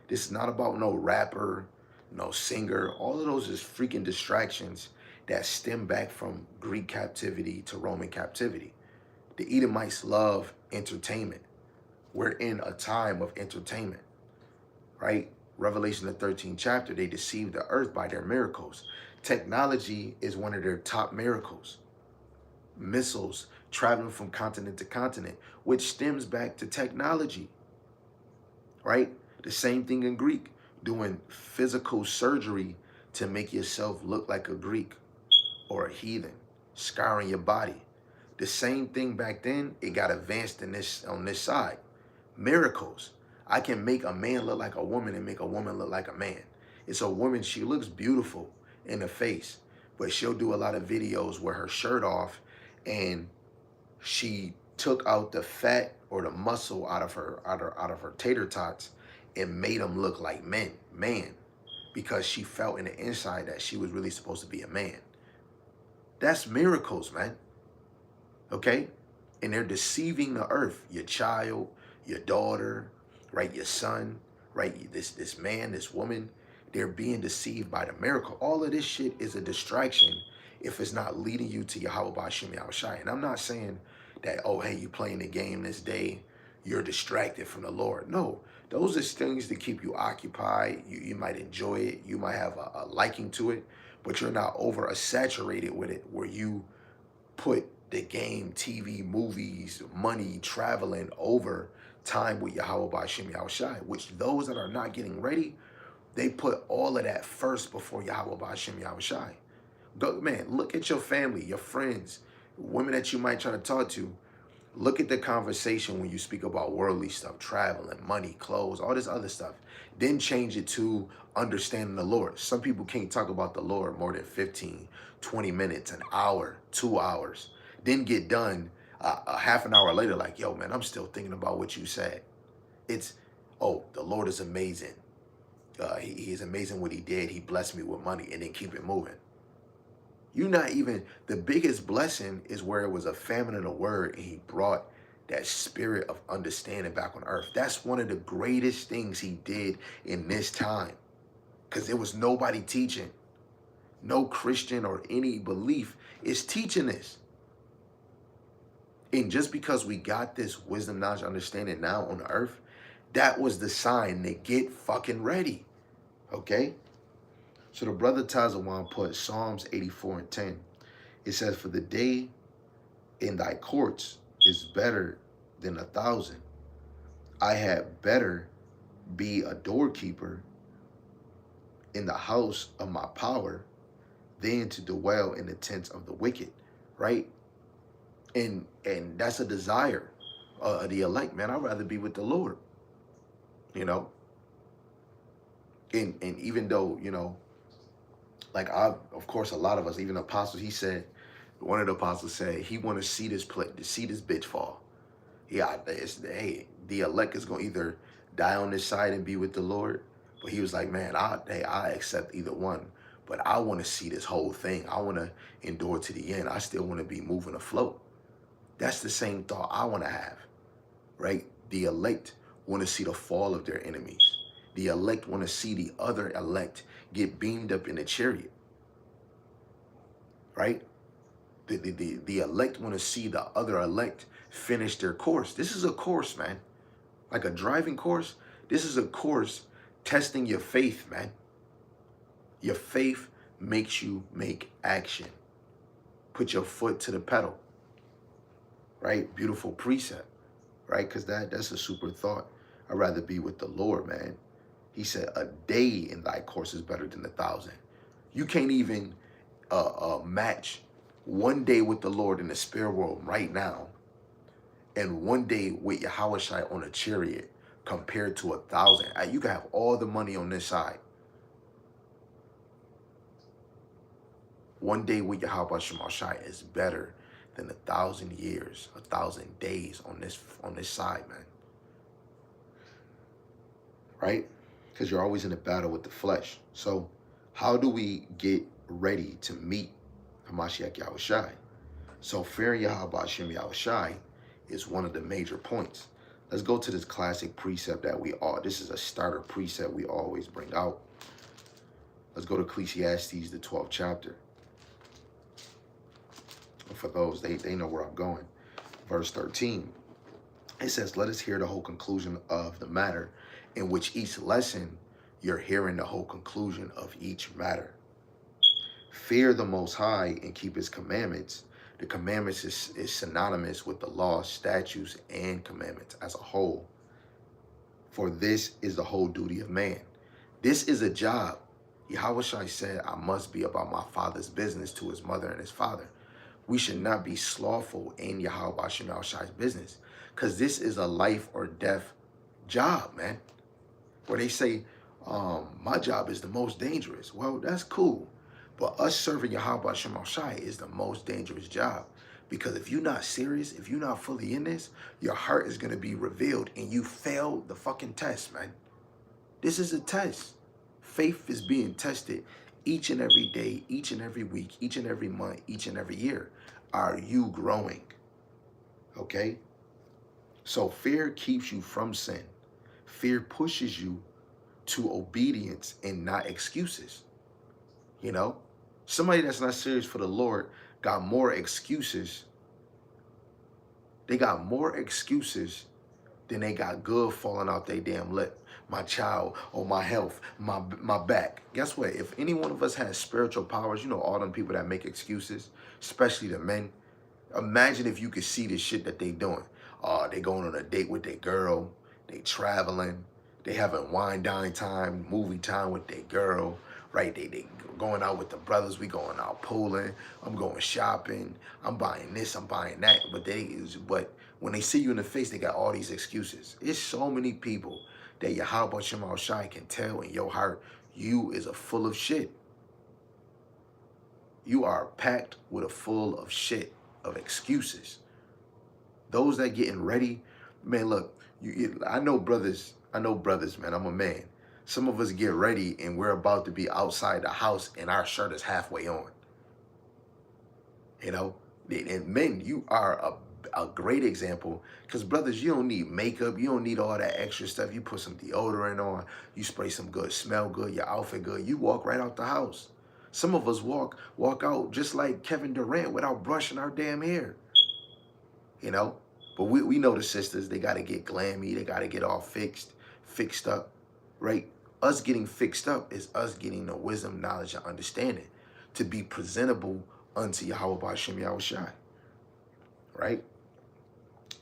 This is not about no rapper, no singer. All of those is freaking distractions that stem back from Greek captivity to Roman captivity. The Edomites love entertainment. We're in a time of entertainment, right? Revelation, the 13th chapter, they deceived the earth by their miracles. Technology is one of their top miracles. Missiles traveling from continent to continent, which stems back to technology, right? The same thing in Greek, doing physical surgery to make yourself look like a Greek or a heathen, scarring your body. The same thing back then, it got advanced in this on this side. Miracles. I can make a man look like a woman and make a woman look like a man. It's a woman, she looks beautiful in the face, but she'll do a lot of videos with her shirt off and she took out the fat or the muscle out of her tater tots and made them look like man, because she felt in the inside that she was really supposed to be a man. That's miracles, man. Okay? And they're deceiving the earth, your child, your daughter, right? Your son, right? This man, this woman, they're being deceived by the miracle. All of this shit is a distraction if it's not leading you to Yahawah, Bahasham, Yahawashi. And I'm not saying that, oh, hey, you playing the game this day, you're distracted from the Lord. No, those are things that keep you occupied. You might enjoy it. You might have a liking to it, but you're not over saturated with it where you put the game, TV, movies, money, traveling over time with Yahawah, Bahasham, Yahawashi, which those that are not getting ready, they put all of that first before Yahawah, Bahasham, Yahawashi. Go, man, look at your family, your friends, women that you might try to talk to. Look at the conversation when you speak about worldly stuff, traveling, money, clothes, all this other stuff. Then change it to understanding the Lord. Some people can't talk about the Lord more than 15, 20 minutes, an hour, 2 hours. Then get done a half an hour later like, yo, man, I'm still thinking about what you said. It's, oh, the Lord is amazing. He is amazing what he did. He blessed me with money, and then keep it moving. You're not even, the biggest blessing is where it was a famine in the word and he brought that spirit of understanding back on earth. That's one of the greatest things he did in this time, because there was nobody teaching. No Christian or any belief is teaching this. And just because we got this wisdom, knowledge, understanding now on the earth, that was the sign to get fucking ready. Okay? So the brother Tazawan put Psalms 84 and 10. It says, for the day in thy courts is better than 1,000. I had better be a doorkeeper in the house of my power than to dwell in the tents of the wicked, right? And that's a desire of the elect, man. I'd rather be with the Lord, you know? And even though, you know, like of course, a lot of us, even apostles, he said, one of the apostles said, he want to see this bitch fall. Yeah, hey, the elect is going to either die on this side and be with the Lord. But he was like, man, I accept either one. But I want to see this whole thing. I want to endure to the end. I still want to be moving afloat. That's the same thought I want to have, right? The elect want to see the fall of their enemies. The elect want to see the other elect get beamed up in a chariot, right? The elect want to see the other elect finish their course. This is a course, man. Like a driving course. This is a course testing your faith, man. Your faith makes you make action. Put your foot to the pedal, right? Beautiful precept, right? Because that's a super thought. I'd rather be with the Lord, man. He said, a day in thy course is better than 1,000. You can't even match one day with the Lord in the spirit world right now and one day with Yahawashi on a chariot compared to 1,000. You can have all the money on this side. One day with Yahawah Shemashai is better than 1,000 years, 1,000 days on this side, man. Right? Because you're always in a battle with the flesh. So how do we get ready to meet Hamashiach Yahawashi? So fearing Yahawah Bahasham Yahawashi is one of the major points. Let's go to this classic precept that this is a starter precept we always bring out. Let's go to Ecclesiastes, the 12th chapter. For those, they know where I'm going. Verse 13. It says, let us hear the whole conclusion of the matter, in which each lesson you're hearing the whole conclusion of each matter. Fear the Most High and keep his commandments. The commandments is synonymous with the law, statutes, and commandments as a whole. For this is the whole duty of man. This is a job. Yahawashi said, I must be about my father's business to his mother and his father. We should not be slothful in Yahawashi's business, because this is a life or death job, man. Where they say, my job is the most dangerous. Well, that's cool. But us serving Yahawashi is the most dangerous job. Because if you're not serious, if you're not fully in this, your heart is going to be revealed and you fail the fucking test, man. This is a test. Faith is being tested each and every day, each and every week, each and every month, each and every year. Are you growing? Okay? So fear keeps you from sin. Fear pushes you to obedience and not excuses. You know? Somebody that's not serious for the Lord got more excuses. They got more excuses than they got good falling out their damn lip. My child, or my health, my back. Guess what? If any one of us has spiritual powers, you know, all them people that make excuses, especially the men, imagine if you could see the shit that they doing. They going on a date with their girl, they traveling, they having wine dine time, movie time with their girl, right? They going out with the brothers, we going out pooling, I'm going shopping, I'm buying this, I'm buying that. But when they see you in the face, they got all these excuses. It's so many people that Yahawashi can tell in your heart, you is a full of shit. You are packed with a full of shit, of excuses. Those that getting ready, man, look, I know brothers, man, I'm a man. Some of us get ready and we're about to be outside the house and our shirt is halfway on. You know, and men, you are a great example, because brothers, you don't need makeup, you don't need all that extra stuff. You put some deodorant on, you spray some good, smell good, your outfit good, you walk right out the house. Some of us walk out just like Kevin Durant without brushing our damn hair. You know, but we know the sisters, they got to get glammy, they got to get all fixed up, right? Us getting fixed up is us getting the wisdom, knowledge, and understanding to be presentable unto Yahawah Bahasham Yahawashi, right?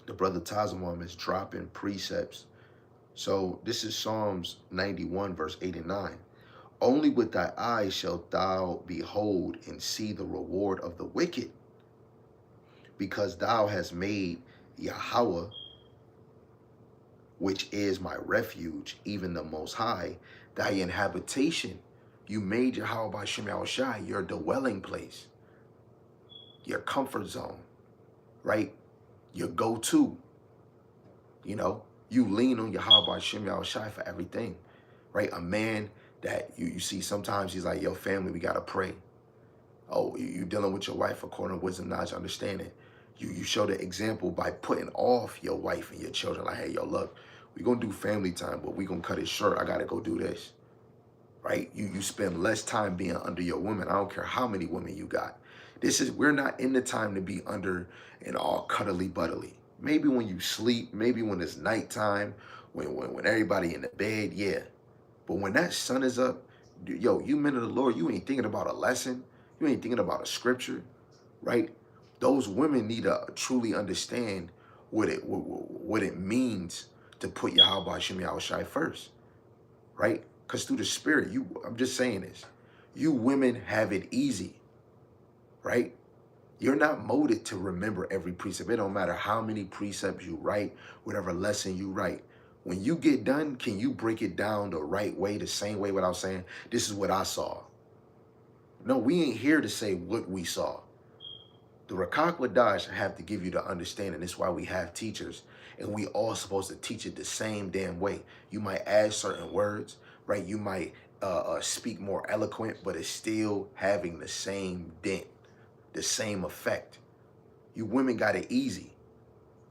The brother Tazamam is dropping precepts. So this is Psalms 91, verse 8 and 9. Only with thy eyes shalt thou behold and see the reward of the wicked, because thou hast made Yahawah, which is my refuge, even the Most High, thy inhabitation. You made Yahawah Bahasham Yahawashi your dwelling place, your comfort zone, right? Your go-to. You know, you lean on Yahawah Bahasham Yahawashi for everything, right? A man that you see sometimes he's like, yo, family, we got to pray. Oh, you dealing with your wife according to wisdom, knowledge, understanding. You show the example by putting off your wife and your children. Like, hey, yo, look, we're going to do family time, but we're going to cut it short. I got to go do this, right? You spend less time being under your women. I don't care how many women you got. We're not in the time to be under and all cuddly buddly. Maybe when you sleep, maybe when it's nighttime, when everybody in the bed, yeah. But when that sun is up, yo, you men of the Lord, you ain't thinking about a lesson. You ain't thinking about a scripture, right? Those women need to truly understand what it means to put Yahawah Bahasham Yahawashi first, right? Because through the spirit, I'm just saying this, you women have it easy, right? You're not molded to remember every precept. It don't matter how many precepts you write, whatever lesson you write. When you get done, can you break it down the right way, the same way, without saying, this is what I saw? No, we ain't here to say what we saw. The Rakak Wadash have to give you the understanding. That's why we have teachers, and we all supposed to teach it the same damn way. You might add certain words, right? You might speak more eloquent, but it's still having the same dent, the same effect. You women got it easy.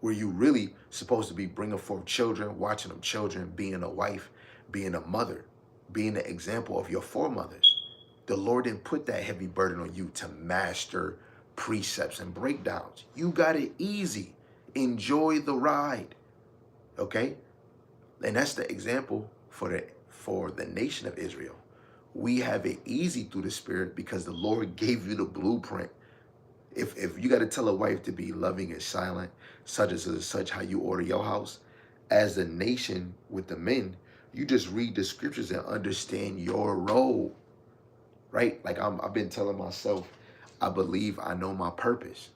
where you really supposed to be bringing forth children, watching them children, being a wife, being a mother, being the example of your foremothers. The Lord didn't put that heavy burden on you to master precepts and breakdowns. You got it easy. Enjoy the ride. Okay? And that's the example for the nation of Israel. We have it easy through the Spirit because the Lord gave you the blueprint. If you got to tell a wife to be loving and silent, such as such how you order your house, as a nation with the men, you just read the scriptures and understand your role, right? Like I've been telling myself, I believe I know my purpose.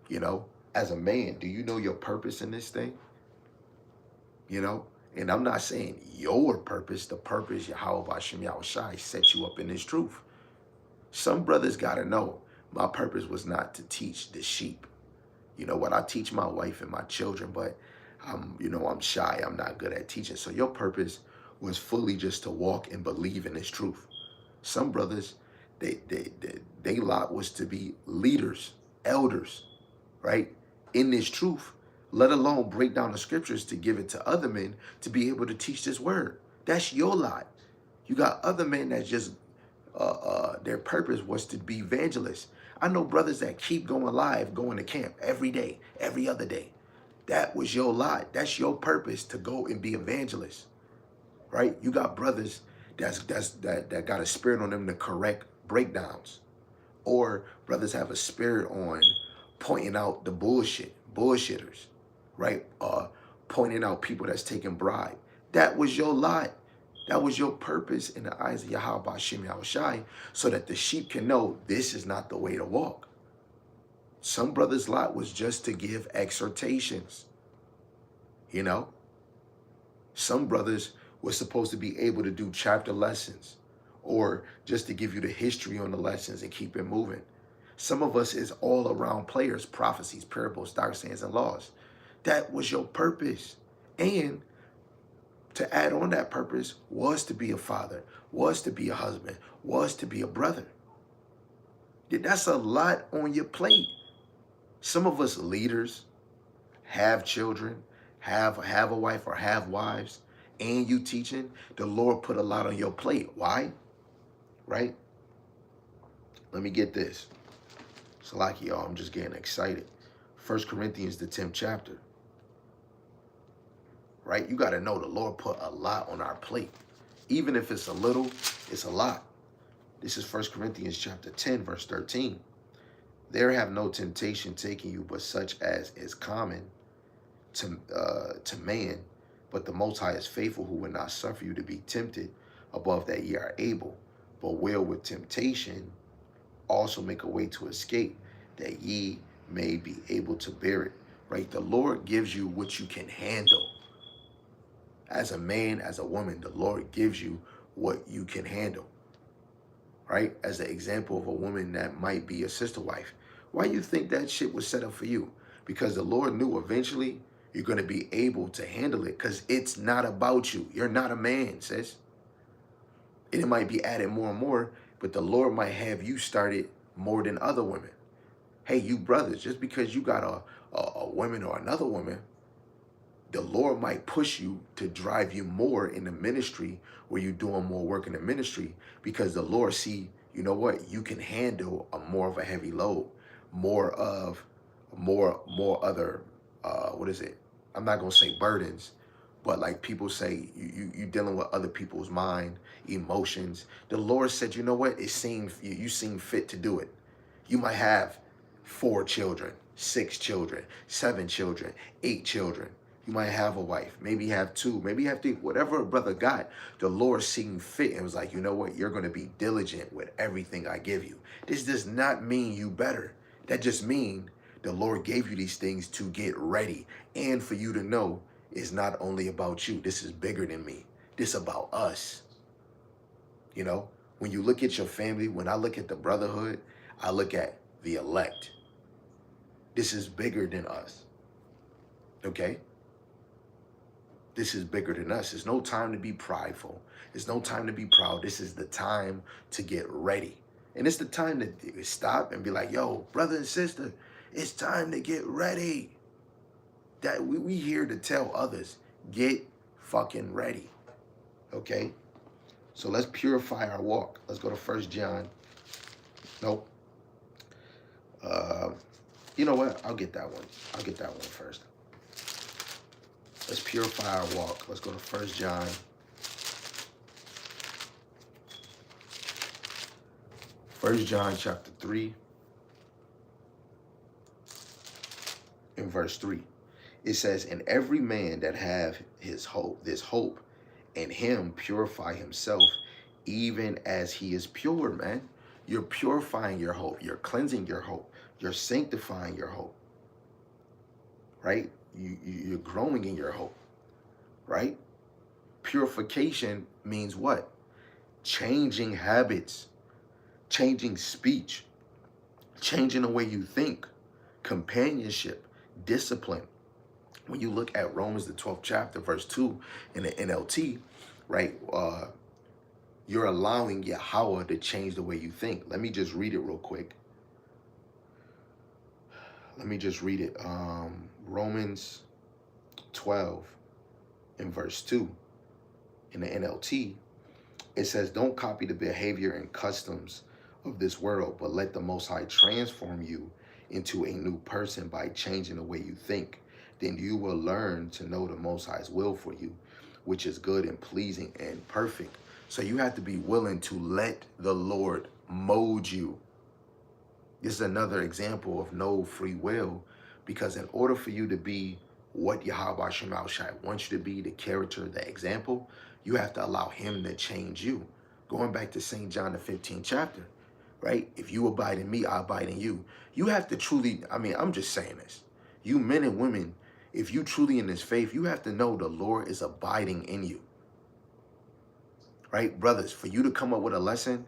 You know, as a man, do you know your purpose in this thing? You know, and I'm not saying your purpose, the purpose Yahawah Bahasham Yahawashi set you up in this truth. Some brothers got to know my purpose was not to teach the sheep. You know what? I teach my wife and my children, but I'm shy. I'm not good at teaching. So your purpose was fully just to walk and believe in this truth. Some brothers, they lot was to be leaders, elders, right? In this truth, let alone break down the scriptures to give it to other men to be able to teach this word. That's your lot. You got other men that just their purpose was to be evangelists. I know brothers that keep going live, going to camp every day, every other day. That was your lot. That's your purpose, to go and be evangelists, right? You got brothers that got a spirit on them to correct breakdowns, or brothers have a spirit on pointing out the bullshitters, right? Pointing out people that's taking bribe. That was your lot. That was your purpose in the eyes of Yahawah Bahasham Yahawashi, so that the sheep can know this is not the way to walk. Some brothers' lot was just to give exhortations. You know? Some brothers were supposed to be able to do chapter lessons, or just to give you the history on the lessons and keep it moving. Some of us is all around players, prophecies, parables, dark sayings, and laws. That was your purpose. And to add on that purpose was to be a father, was to be a husband, was to be a brother. That's a lot on your plate. Some of us leaders have children, have a wife or have wives, and you teaching. The Lord put a lot on your plate. Why? Right? Let me get this. Salaki, y'all, I'm just getting excited. 1 Corinthians, the 10th chapter. Right? You got to know the Lord put a lot on our plate. Even if it's a little, it's a lot. This is 1 Corinthians chapter 10, verse 13. There have no temptation taken you but such as is common to man, but the Most High is faithful, who will not suffer you to be tempted above that ye are able, but will with temptation also make a way to escape, that ye may be able to bear it. Right? The Lord gives you what you can handle. As a man, as a woman, the Lord gives you what you can handle. Right? As an example of a woman that might be a sister wife. Why you think that shit was set up for you? Because the Lord knew eventually you're going to be able to handle it, because it's not about you. You're not a man, sis. And it might be added more and more, but the Lord might have you started more than other women. Hey, you brothers, just because you got a woman or another woman, the Lord might push you to drive you more in the ministry, where you're doing more work in the ministry, because the Lord see, you know what, you can handle more of a heavy load, more other, what is it? I'm not going to say burdens, but like people say, you dealing with other people's mind, emotions. The Lord said, you know what, you seem fit to do it. You might have 4 children, 6 children, 7 children, 8 children. You might have a wife, maybe you have 2, maybe you have 3, whatever a brother got, the Lord seemed fit and was like, you know what, you're going to be diligent with everything I give you. This does not mean you better. That just means the Lord gave you these things to get ready, and for you to know it's not only about you. This is bigger than me. This is about us. You know, when you look at your family, when I look at the brotherhood, I look at the elect. This is bigger than us. Okay? This is bigger than us. There's no time to be prideful. There's no time to be proud. This is the time to get ready. And it's the time to stop and be like, yo, brother and sister, it's time to get ready. That we here to tell others, get fucking ready. Okay? So let's purify our walk. Let's go to 1 John. Nope. You know what? I'll get that one. I'll get that one first. Let's purify our walk. Let's go to 1 John. 1 John chapter 3 and verse 3. It says, and every man that have his hope, this hope, in him purify himself, even as he is pure, man. You're purifying your hope. You're cleansing your hope. You're sanctifying your hope. Right? You're growing in your hope. Right? Purification means what? Changing habits, changing speech, changing the way you think, companionship, discipline. When you look at Romans, the 12th chapter, verse 2 in the NLT, right, you're allowing Yahawah to change the way you think. Let me just read it real quick. Let me just read it. Romans 12 in verse 2 in the NLT, it says, don't copy the behavior and customs of this world, but let the Most High transform you into a new person by changing the way you think. Then you will learn to know the Most High's will for you, which is good and pleasing and perfect. So you have to be willing to let the Lord mold you. This is another example of no free will, because in order for you to be what Bahasham wants you to be, the character, the example, you have to allow him to change you. Going back to St. John, the 15th chapter, right? If you abide in me, I abide in you. You have to truly, I mean, I'm just saying this. You men and women, if you truly in this faith, you have to know the Lord is abiding in you. Right? Brothers, for you to come up with a lesson,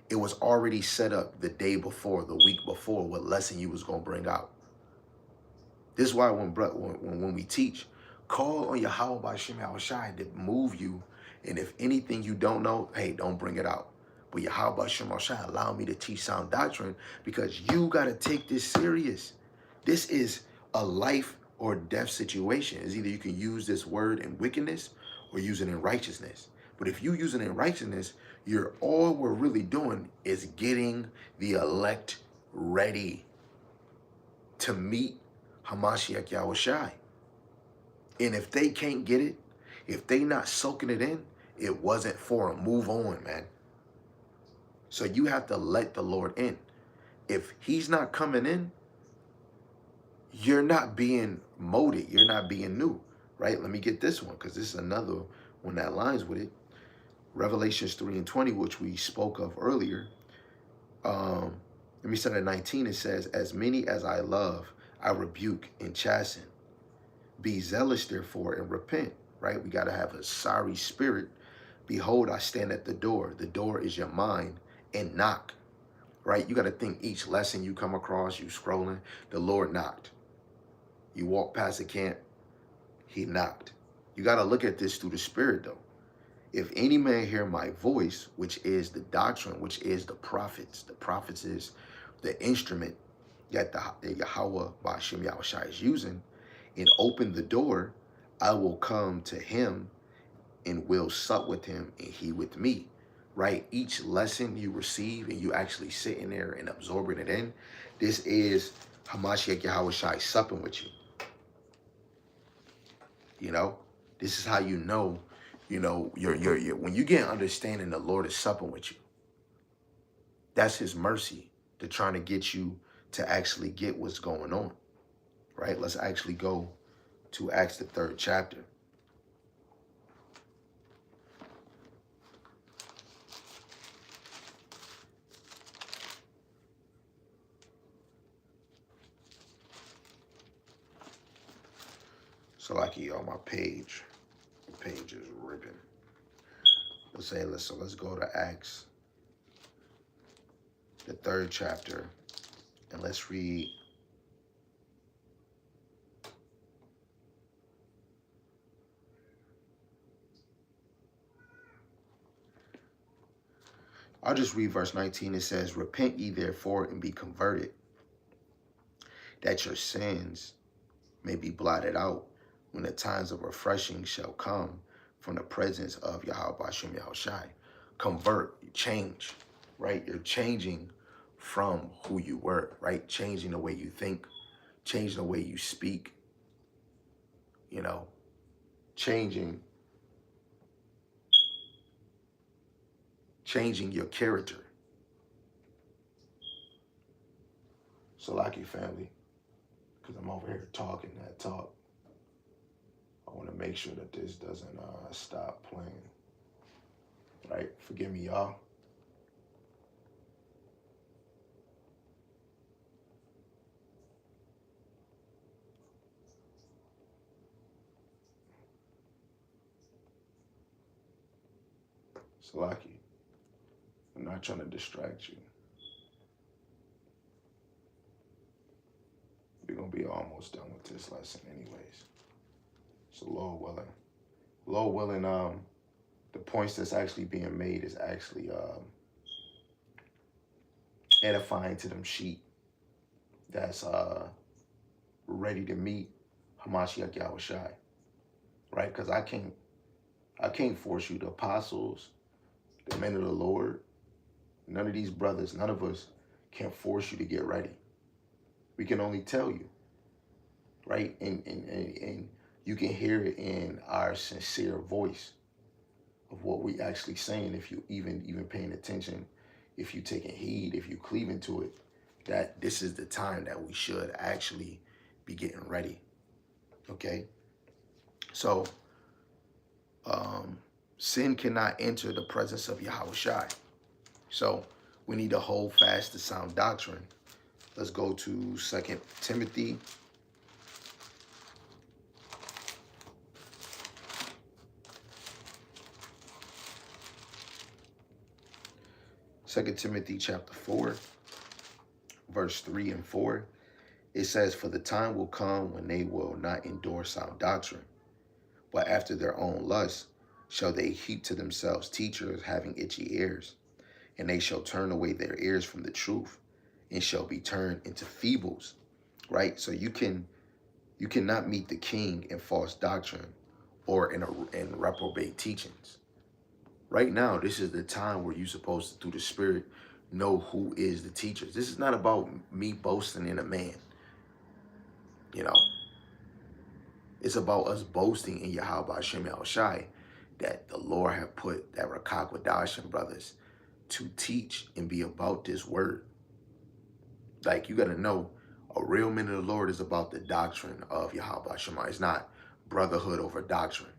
it was already set up the day before, the week before, what lesson you was going to bring out. This is why when we teach, call on Yahawah Bahasham Yahawashi to move you. And if anything you don't know, hey, don't bring it out. But Yahawah Bahasham Yahawashi allow me to teach sound doctrine, because you got to take this serious. This is a life or death situation. It's either you can use this word in wickedness or use it in righteousness. But if you use it in righteousness, all we're really doing is getting the elect ready to meet Hamashiach Yahawashi. And if they can't get it, if they not soaking it in, it wasn't for them. Move on, man. So you have to let the Lord in. If he's not coming in, you're not being molded. You're not being new, right? Let me get this one, because this is another one that aligns with it. Revelations 3 and 20, which we spoke of earlier. Let me start at 19. It says, as many as I love, I rebuke and chasten. Be zealous, therefore, and repent, right? We got to have a sorry spirit. Behold, I stand at the door. The door is your mind, and knock, right? You got to think each lesson you come across, you scrolling, the Lord knocked. You walk past the camp, he knocked. You got to look at this through the spirit, though. If any man hear my voice, which is the doctrine, which is the prophets is the instrument that the Yahawah Bahasham Yahawashi is using, and open the door, I will come to him and will sup with him and he with me, right? Each lesson you receive and you actually sitting there and absorbing it in, this is Hamashiach Yahawashi supping with you. You know, this is how you know, you're when you get understanding, the Lord is supping with you. That's his mercy to trying to get you to actually get what's going on, right? Let's actually go to Acts, the 3rd chapter. So like on my page, the page is ripping. Let's go to Acts, the 3rd chapter, and let's read I'll just read verse 19. It says, repent ye therefore and be converted, that your sins may be blotted out when the times of refreshing shall come from the presence of Yahweh Bahasham Yahawashi. Convert, change, right? You're changing from who you were, right? Changing the way you think, changing the way you speak, you know, changing your character. So like you, family, because I'm over here talking that talk, I want to make sure that this doesn't stop playing. Right? Forgive me, y'all. Salaki, I'm not trying to distract you. We're going to be almost done with this lesson anyways. So Lord willing, the points that's actually being made is actually edifying to them sheep that's ready to meet Hamashiach Yahawashi, right? Because I can't force you. The apostles, the men of the Lord, none of these brothers, none of us can force you to get ready. We can only tell you, right? And you can hear it in our sincere voice of what we actually saying. If you even paying attention, if you taking heed, if you cleaving to it, that this is the time that we should actually be getting ready. Okay? So, sin cannot enter the presence of Yahawashi. So we need to hold fast to sound doctrine. Let's go to 2 Timothy. Second Timothy chapter 4, verse 3 and 4. It says, "For the time will come when they will not endure sound doctrine, but after their own lusts shall they heap to themselves teachers having itchy ears, and they shall turn away their ears from the truth, and shall be turned into feebles." Right? So you cannot meet the king in false doctrine or in reprobate teachings. Right now, this is the time where you're supposed to, through the Spirit, know who is the teachers. This is not about me boasting in a man. You know, it's about us boasting in Yahawah Bahasham Yahawashi that the Lord have put that Rakak Wadashim brothers to teach and be about this word. Like, you got to know, a real man of the Lord is about the doctrine of Yahawah Bahasham. It's not brotherhood over doctrine.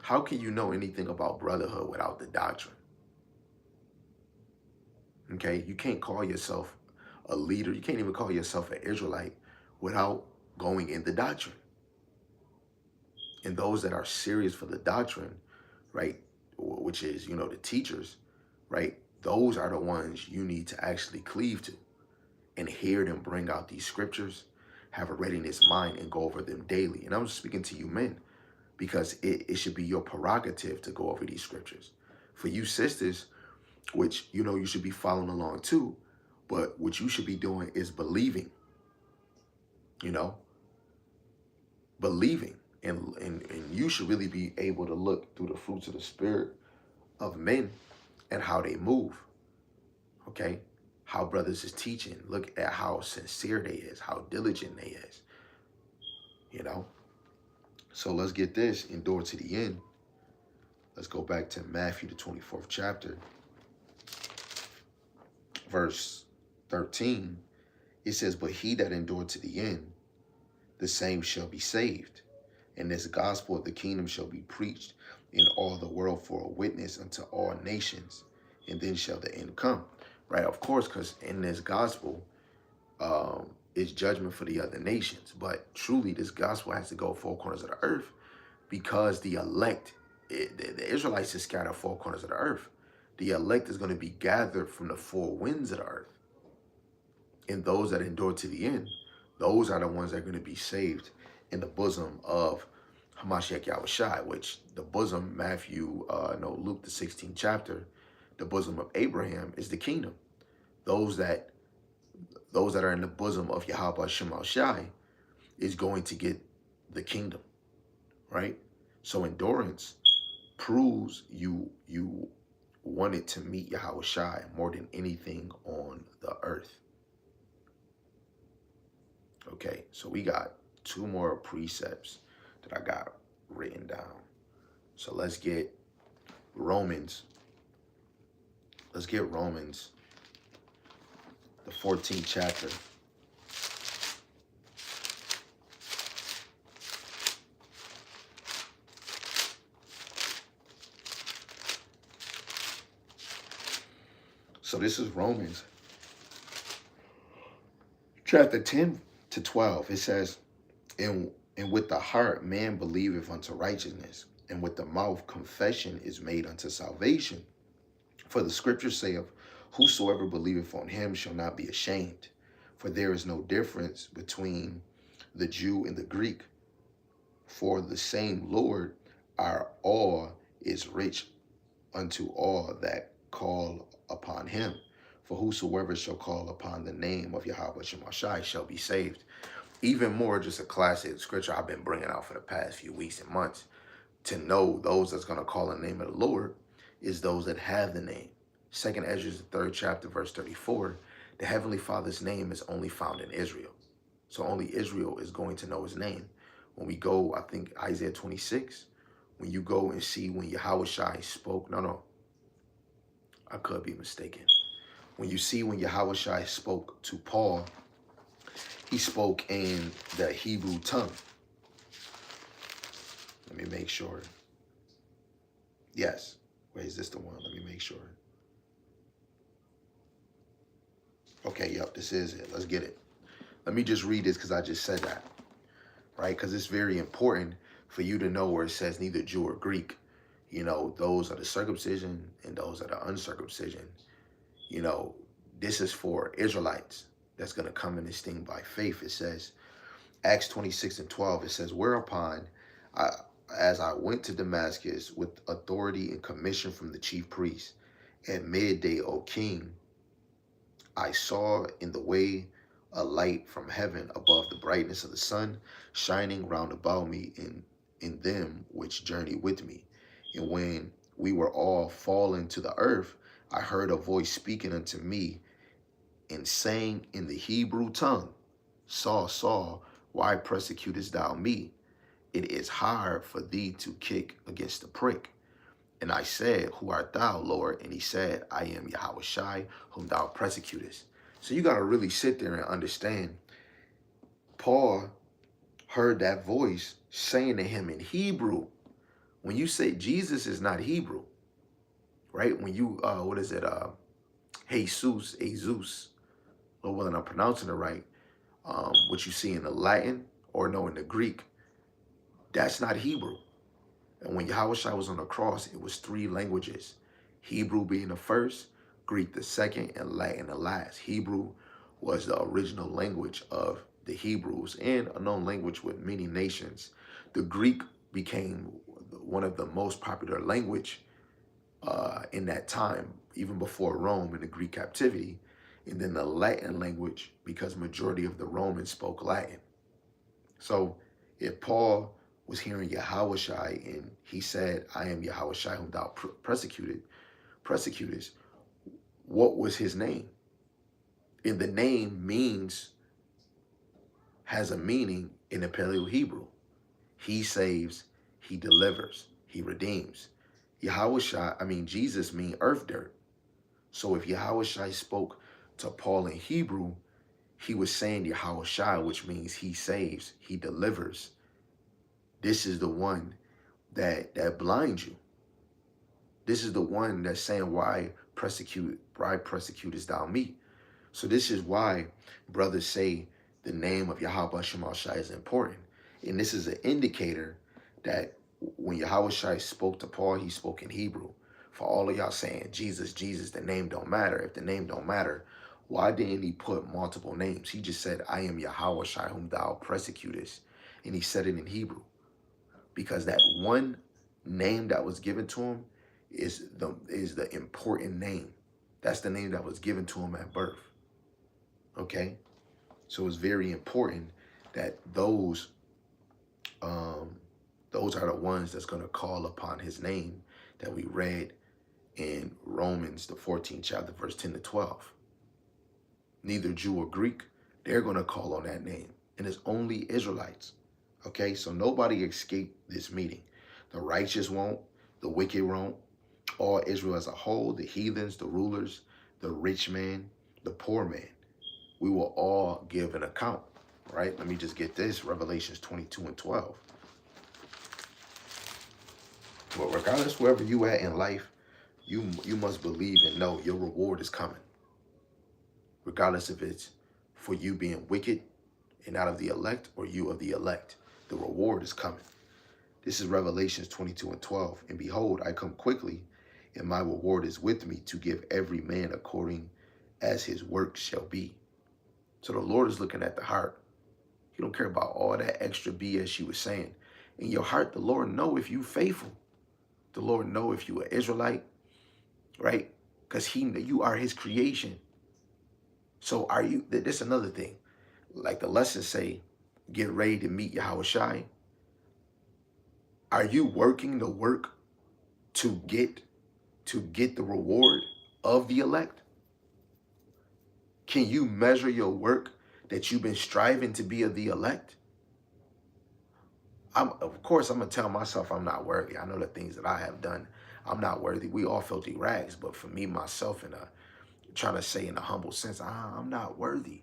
How can you know anything about brotherhood without the doctrine? Okay, you can't call yourself a leader. You can't even call yourself an Israelite without going in the doctrine. And those that are serious for the doctrine, right, which is, you know, the teachers, right, those are the ones you need to actually cleave to and hear them bring out these scriptures, have a readiness mind, and go over them daily. And I'm speaking to you men, because it should be your prerogative to go over these scriptures. For you sisters, which, you know, you should be following along too, but what you should be doing is believing, you know, believing. And you should really be able to look through the fruits of the Spirit of men and how they move, okay? How brothers is teaching. Look at how sincere they is, how diligent they is, you know? So let's get this, endure to the end. Let's go back to Matthew, the 24th chapter, verse 13. It says, "But he that endured to the end, the same shall be saved. And this gospel of the kingdom shall be preached in all the world for a witness unto all nations, and then shall the end come." Right? Of course, because in this gospel is judgment for the other nations. But truly, this gospel has to go four corners of the earth, because the elect, the Israelites is scattered four corners of the earth. The elect is going to be gathered from the four winds of the earth. And those that endure to the end, those are the ones that are going to be saved in the bosom of Hamashiach Yahawashi, which the bosom, Luke the 16th chapter, the bosom of Abraham is the kingdom. Those that are in the bosom of Yahawah Bahasham Yahawashi is going to get the kingdom, right? So endurance proves you wanted to meet Yahawashi more than anything on the earth. Okay, so we got two more precepts that I got written down. So let's get Romans. Let's get Romans, the 14th chapter. So this is Romans chapter 10 to 12. It says, and with the heart man believeth unto righteousness, and with the mouth confession is made unto salvation. For the scripture saith, whosoever believeth on him shall not be ashamed. For there is no difference between the Jew and the Greek. For the same Lord, our all is rich unto all that call upon him. For whosoever shall call upon the name of Yahawashi shall be saved. Even more, just a classic scripture I've been bringing out for the past few weeks and months. To know those that's going to call on the name of the Lord is those that have the name. 2nd Ezra, the 3rd chapter, verse 34, the Heavenly Father's name is only found in Israel. So only Israel is going to know his name. When we go, I think Isaiah 26, when you go and see when Yahawashi spoke, I could be mistaken. When you see when Yahawashi spoke to Paul, he spoke in the Hebrew tongue. Let me make sure. Yes. Wait, is this the one? Let me make sure. Okay, yep, this is it. Let's get it. Let me just read this because I just said that, right? Because it's very important for you to know where it says neither Jew or Greek. You know, those are the circumcision and those are the uncircumcision. You know, this is for Israelites that's going to come in this thing by faith. It says, Acts 26 and 12, it says, whereupon, as I went to Damascus with authority and commission from the chief priest, at midday, O king, I saw in the way a light from heaven above the brightness of the sun, shining round about me in them which journey with me. And when we were all fallen to the earth, I heard a voice speaking unto me and saying in the Hebrew tongue, Saul, Saul, why persecutest thou me? It is hard for thee to kick against the prick. And I said, who art thou, Lord? And he said, I am Yahawashi, whom thou persecutest. So you got to really sit there and understand. Paul heard that voice saying to him in Hebrew. When you say Jesus is not Hebrew, right? When you, Jesus, or whether I'm pronouncing it right, what you see in the Latin or no, in the Greek, that's not Hebrew. And when Yahawashi was on the cross, it was 3 languages. Hebrew being the first, Greek the second, and Latin the last. Hebrew was the original language of the Hebrews and a known language with many nations. The Greek became one of the most popular language in that time, even before Rome and the Greek captivity. And then the Latin language, because majority of the Romans spoke Latin. So if Paul was hearing Yahawashi and he said, I am Yahawashi whom thou persecutest, what was his name? And the name has a meaning in the Paleo Hebrew. He saves, he delivers, he redeems. Jesus mean earth dirt. So if Yahawashi spoke to Paul in Hebrew, he was saying Yahawashi, which means he saves, he delivers. This is the one that blinds you. This is the one that's saying, why persecutest thou me? So this is why brothers say the name of Yahawashi is important. And this is an indicator that when Yahawashi spoke to Paul, he spoke in Hebrew. For all of y'all saying, Jesus, Jesus, the name don't matter. If the name don't matter, why didn't he put multiple names? He just said, I am Yahawashi whom thou persecutest. And he said it in Hebrew. Because that one name that was given to him is the important name. That's the name that was given to him at birth. Okay? So it's very important that those Those are the ones that's going to call upon his name that we read in Romans, the 14th chapter, verse 10 to 12. Neither Jew or Greek, they're going to call on that name. And it's only Israelites. Okay, so nobody escaped this meeting. The righteous won't, the wicked won't, all Israel as a whole, the heathens, the rulers, the rich man, the poor man. We will all give an account, right? Let me just get this, Revelations 22 and 12. But regardless, wherever you at in life, you must believe and know your reward is coming. Regardless if it's for you being wicked and out of the elect or you of the elect, the reward is coming. This is Revelations 22 and 12. And behold, I come quickly, and my reward is with me to give every man according as his work shall be. So the Lord is looking at the heart. He don't care about all that extra BS she was saying. In your heart, the Lord know if you faithful. The Lord know if you are Israelite, right? Because you are his creation. So are you, this is another thing. Like the lessons say, get ready to meet Yahawashi. Are you working the work to get the reward of the elect? Can you measure your work that you've been striving to be of the elect? Of course, I'm going to tell myself I'm not worthy. I know the things that I have done, I'm not worthy. We all filthy rags. But for me, myself, trying to say in a humble sense, I'm not worthy,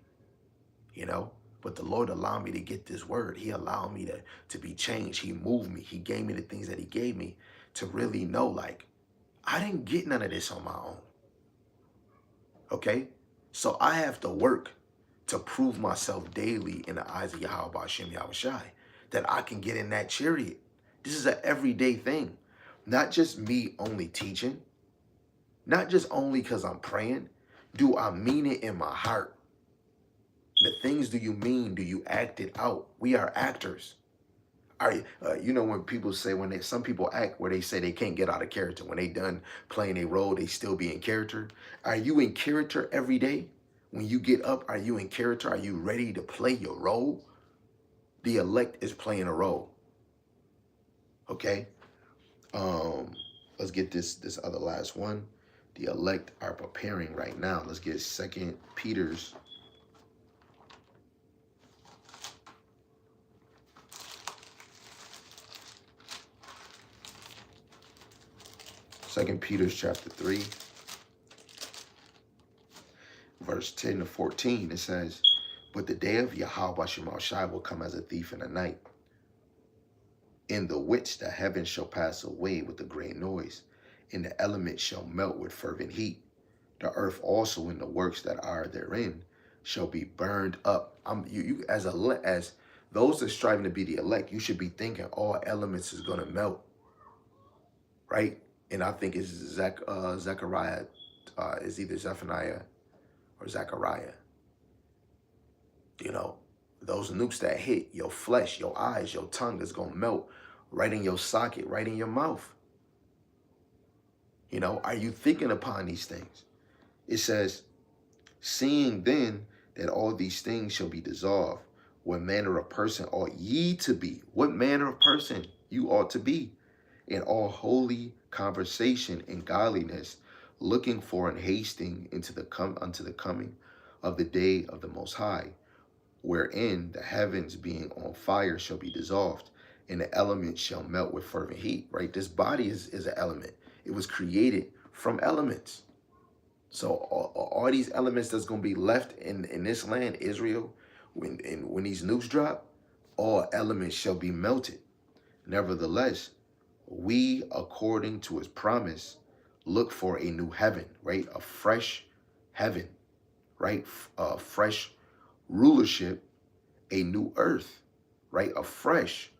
you know? But the Lord allowed me to get this word. He allowed me to be changed. He moved me. He gave me the things that he gave me to really know, like, I didn't get none of this on my own. Okay? So I have to work to prove myself daily in the eyes of Yahawah, Bahasham, Yahawashi, that I can get in that chariot. This is an everyday thing. Not just me only teaching. Not just only because I'm praying. Do I mean it in my heart? The things do you mean? Do you act it out? We are actors. You know when people say, some people act where they say they can't get out of character. When they done playing a role, they still be in character. Are you in character every day? When you get up, are you in character? Are you ready to play your role? The elect is playing a role. Okay? Let's get this other last one. The elect are preparing right now. Let's get 2 Peter's 2 Peter chapter 3, verse 10 to 14, it says, but the day of Yahawashi will come as a thief in the night, in the which the heavens shall pass away with a great noise, and the elements shall melt with fervent heat. The earth also and the works that are therein shall be burned up. As those that striving to be the elect, you should be thinking all elements is going to melt, right? And I think it's Zechariah, is either Zephaniah or Zechariah. You know, those nukes that hit your flesh, your eyes, your tongue is going to melt right in your socket, right in your mouth. You know, are you thinking upon these things? It says, seeing then that all these things shall be dissolved, what manner of person ought ye to be? What manner of person you ought to be? In all holy conversation and godliness, looking for and hasting unto the coming of the day of the Most High, wherein the heavens being on fire shall be dissolved, and the elements shall melt with fervent heat. Right? This body is an element. It was created from elements. So all these elements that's going to be left in this land, Israel, when these nukes drop, all elements shall be melted. Nevertheless, we, according to his promise, look for a new heaven, right? A fresh heaven, right? A fresh rulership, a new earth, right? A fresh,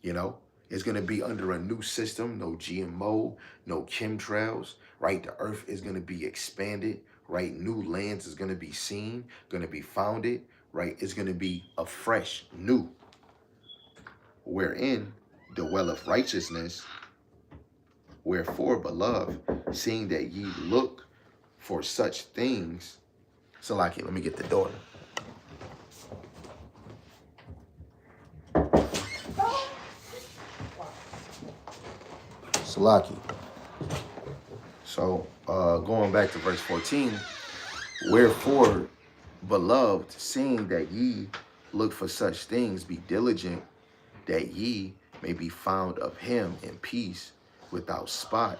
you know, it's going to be under a new system, no GMO, no chemtrails, right? The earth is going to be expanded, right? New lands is going to be seen, going to be founded, right? It's going to be a fresh, new, wherein dwelleth righteousness. Wherefore, beloved, seeing that ye look for such things. So, like it, let me get the door. Salaki. So going back to verse 14, wherefore, beloved, seeing that ye look for such things, be diligent that ye may be found of him in peace, without spot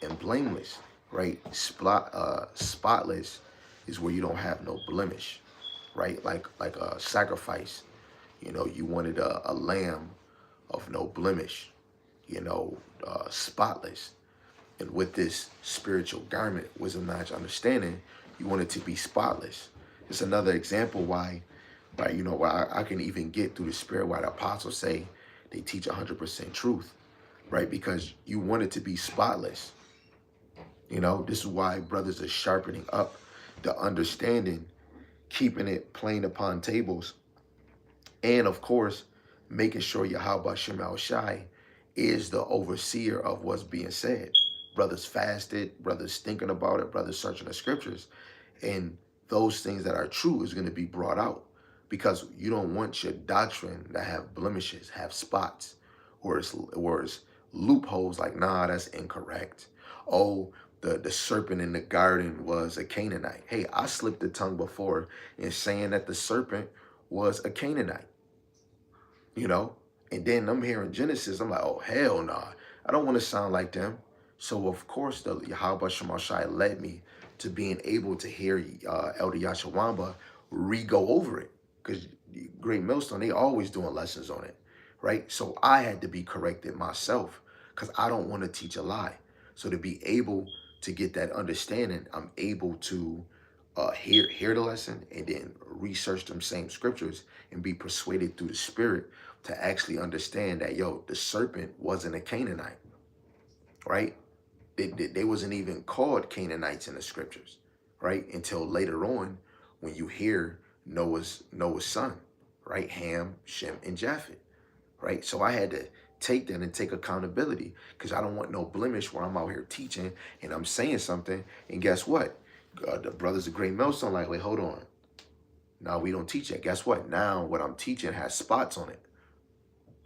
and blameless, right? Spotless is where you don't have no blemish, right? Like a sacrifice, you know, you wanted a lamb of no blemish, you know, spotless. And with this spiritual garment, wisdom, knowledge, understanding, you want it to be spotless. It's another example why, right? You know, why I can even get through the spirit why the apostles say they teach 100% truth, right? Because you want it to be spotless. You know, this is why brothers are sharpening up the understanding, keeping it plain upon tables, and of course, making sure Yahawah Shema Shai is the overseer of what's being said. Brothers fasted, brothers thinking about it, brothers searching the scriptures, and those things that are true is going to be brought out, because you don't want your doctrine to have blemishes, have spots, or it's loopholes like, nah, that's incorrect. Oh, the serpent in the garden was a Canaanite. Hey, I slipped the tongue before in saying that the serpent was a Canaanite, you know? And then I'm hearing Genesis, I'm like, oh, hell nah. I don't want to sound like them. So, of course, the Yahawah Shema Shai led me to being able to hear Elder Yashawamba re-go over it. Because Great Millstone, they always doing lessons on it, right? So I had to be corrected myself because I don't want to teach a lie. So to be able to get that understanding, I'm able to hear the lesson and then research them same scriptures and be persuaded through the spirit to actually understand that, yo, the serpent wasn't a Canaanite, right? They wasn't even called Canaanites in the scriptures, right? Until later on when you hear Noah's son, right? Ham, Shem, and Japheth, right? So I had to take that and take accountability because I don't want no blemish where I'm out here teaching and I'm saying something. And guess what? The brothers of Great Millstone like, wait, hold on. No, we don't teach that. Guess what? Now what I'm teaching has spots on it.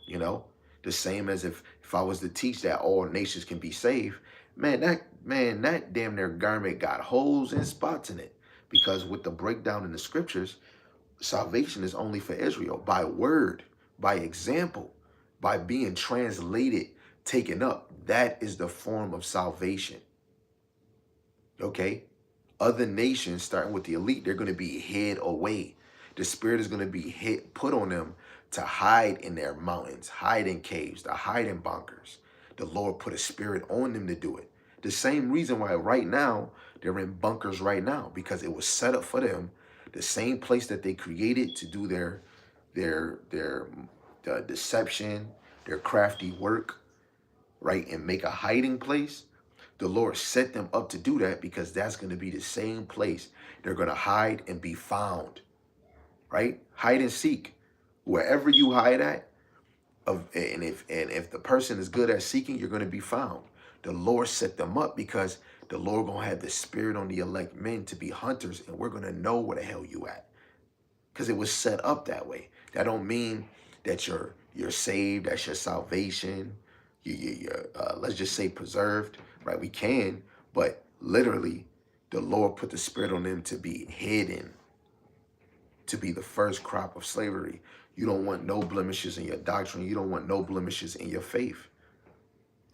You know, the same as if I was to teach that all nations can be saved, that damn near garment got holes and spots in it. Because with the breakdown in the scriptures, salvation is only for Israel by word, by example, by being translated, taken up. That is the form of salvation. Okay? Other nations, starting with the elite, they're going to be hid away. The spirit is going to be put on them to hide in their mountains, hide in caves, to hide in bunkers. The Lord put a spirit on them to do it. The same reason why right now they're in bunkers right now, because it was set up for them. The same place that they created to do their deception, their crafty work, right, and make a hiding place. The Lord set them up to do that because that's going to be the same place they're going to hide and be found, right? Hide and seek. Wherever you hide at, and if the person is good at seeking, you're going to be found. The Lord set them up because the Lord going to have the spirit on the elect men to be hunters, and we're going to know where the hell you at because it was set up that way. That don't mean that you're saved, that's your salvation. You're let's just say preserved, right? We can, but literally, the Lord put the spirit on them to be hidden, to be the first crop of slavery. You don't want no blemishes in your doctrine. You don't want no blemishes in your faith.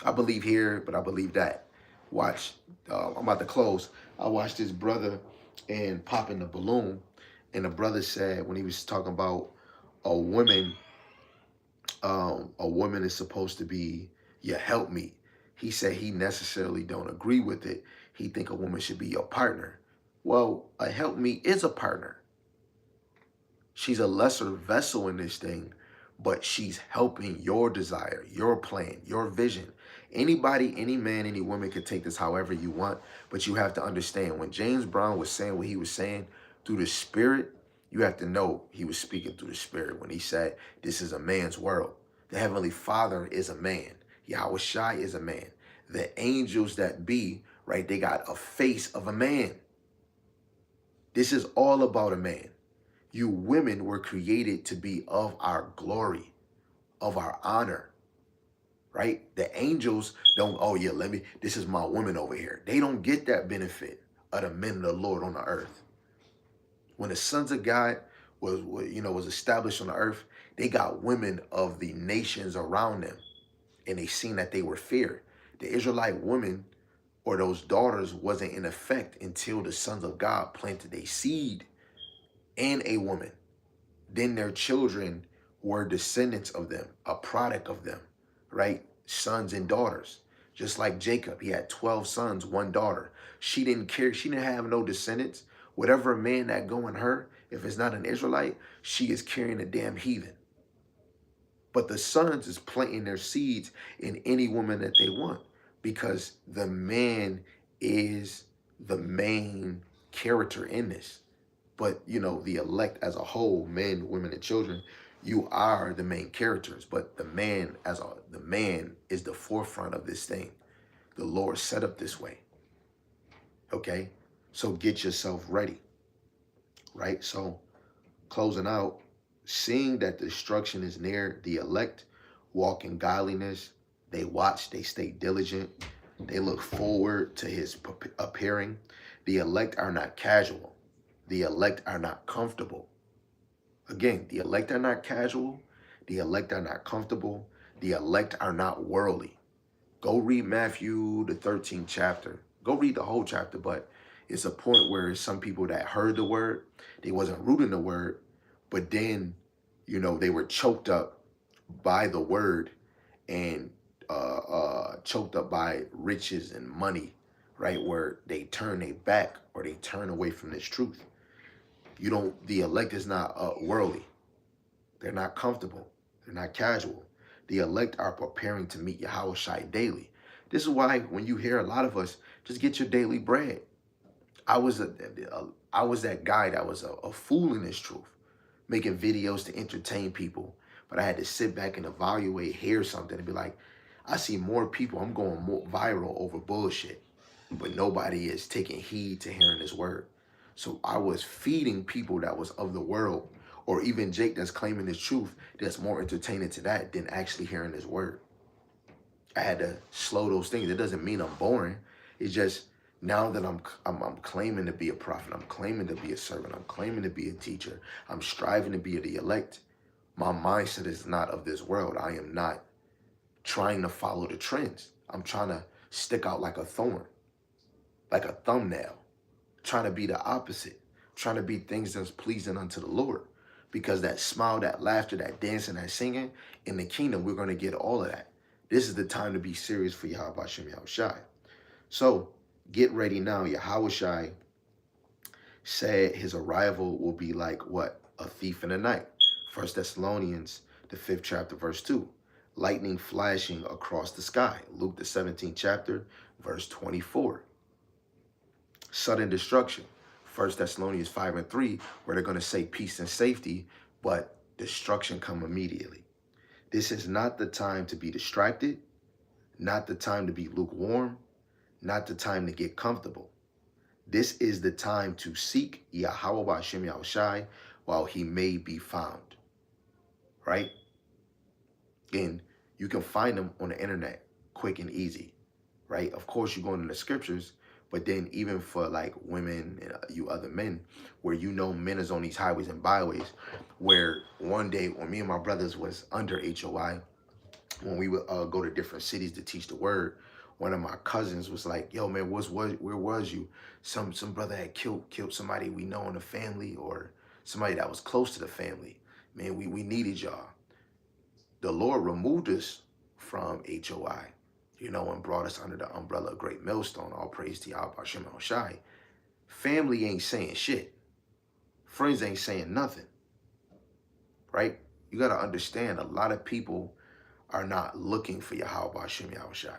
I believe here, but I believe that. Watch, I'm about to close. I watched this brother and popping the balloon, and the brother said when he was talking about a woman is supposed to be your helpmeet. He said he necessarily don't agree with it. He think a woman should be your partner. Well, a helpmeet is a partner. She's a lesser vessel in this thing, but she's helping your desire, your plan, your vision. Anybody, any man, any woman could take this however you want, but you have to understand when James Brown was saying what he was saying through the spirit, you have to know he was speaking through the spirit when he said, this is a man's world. The Heavenly Father is a man. Yahawashi is a man. The angels that be, right, they got a face of a man. This is all about a man. You women were created to be of our glory, of our honor. right? The angels don't, oh yeah, this is my woman over here. They don't get that benefit of the men of the Lord on the earth. When the sons of God was established on the earth, they got women of the nations around them, and they seen that they were feared. The Israelite women or those daughters wasn't in effect until the sons of God planted a seed in a woman. Then their children were descendants of them, a product of them, right? Sons and daughters. Just like Jacob, he had 12 sons, one daughter. She didn't care. She didn't have no descendants. Whatever man that go in her, if it's not an Israelite, she is carrying a damn heathen. But the sons is planting their seeds in any woman that they want, because the man is the main character in this. But the elect as a whole, men, women, and children, you are the main characters. But the man is the forefront of this thing. The Lord set up this way. Okay? So get yourself ready. Right? So closing out, seeing that destruction is near, the elect walk in godliness. They watch, they stay diligent. They look forward to his appearing. The elect are not casual. The elect are not comfortable. Again, the elect are not casual. The elect are not comfortable. The elect are not worldly. Go read Matthew, the 13th chapter. Go read the whole chapter, but it's a point where some people that heard the word, they wasn't rooting the word, but then, they were choked up by the word and choked up by riches and money, right? Where they turn their back or they turn away from this truth. The elect is not worldly. They're not comfortable. They're not casual. The elect are preparing to meet Yahawashi daily. This is why when you hear a lot of us, just get your daily bread. I was that guy that was a fool in this truth, making videos to entertain people. But I had to sit back and evaluate, hear something, and be like, I see more people. I'm going more viral over bullshit. But nobody is taking heed to hearing this word. So I was feeding people that was of the world, or even Jake that's claiming his truth, that's more entertaining to that than actually hearing his word. I had to slow those things. It doesn't mean I'm boring. It's just now that I'm claiming to be a prophet, I'm claiming to be a servant, I'm claiming to be a teacher, I'm striving to be the elect. My mindset is not of this world. I am not trying to follow the trends. I'm trying to stick out like a thorn, like a thumbnail, trying to be the opposite, trying to be things that's pleasing unto the Lord. Because that smile, that laughter, that dancing, that singing, in the kingdom, we're going to get all of that. This is the time to be serious for Bahasham Yahawashi. So get ready now. Yahawashi said his arrival will be like what? A thief in the night. 1 Thessalonians, the 5th chapter, verse 2. Lightning flashing across the sky. Luke, the 17th chapter, verse 24. Sudden destruction. 1 Thessalonians 5 and 3, where they're going to say peace and safety, but destruction come immediately. This is not the time to be distracted, not the time to be lukewarm, not the time to get comfortable. This is the time to seek Yahawah Bahasham Yahawashi while he may be found. Right? And you can find them on the internet quick and easy. Right? Of course, you go into the scriptures, but then even for like women and you other men, where men is on these highways and byways, where one day when me and my brothers was under HOI, when we would go to different cities to teach the word, one of my cousins was like, yo man, where was you? Some brother had killed somebody we know in the family, or somebody that was close to the family. Man, we needed y'all. The Lord removed us from HOI, and brought us under the umbrella of Great Millstone. All praise to Yahawah Bahasham Yahawashi. Family ain't saying shit. Friends ain't saying nothing. Right? You got to understand, a lot of people are not looking for Yahawah Bahasham Yahawashi.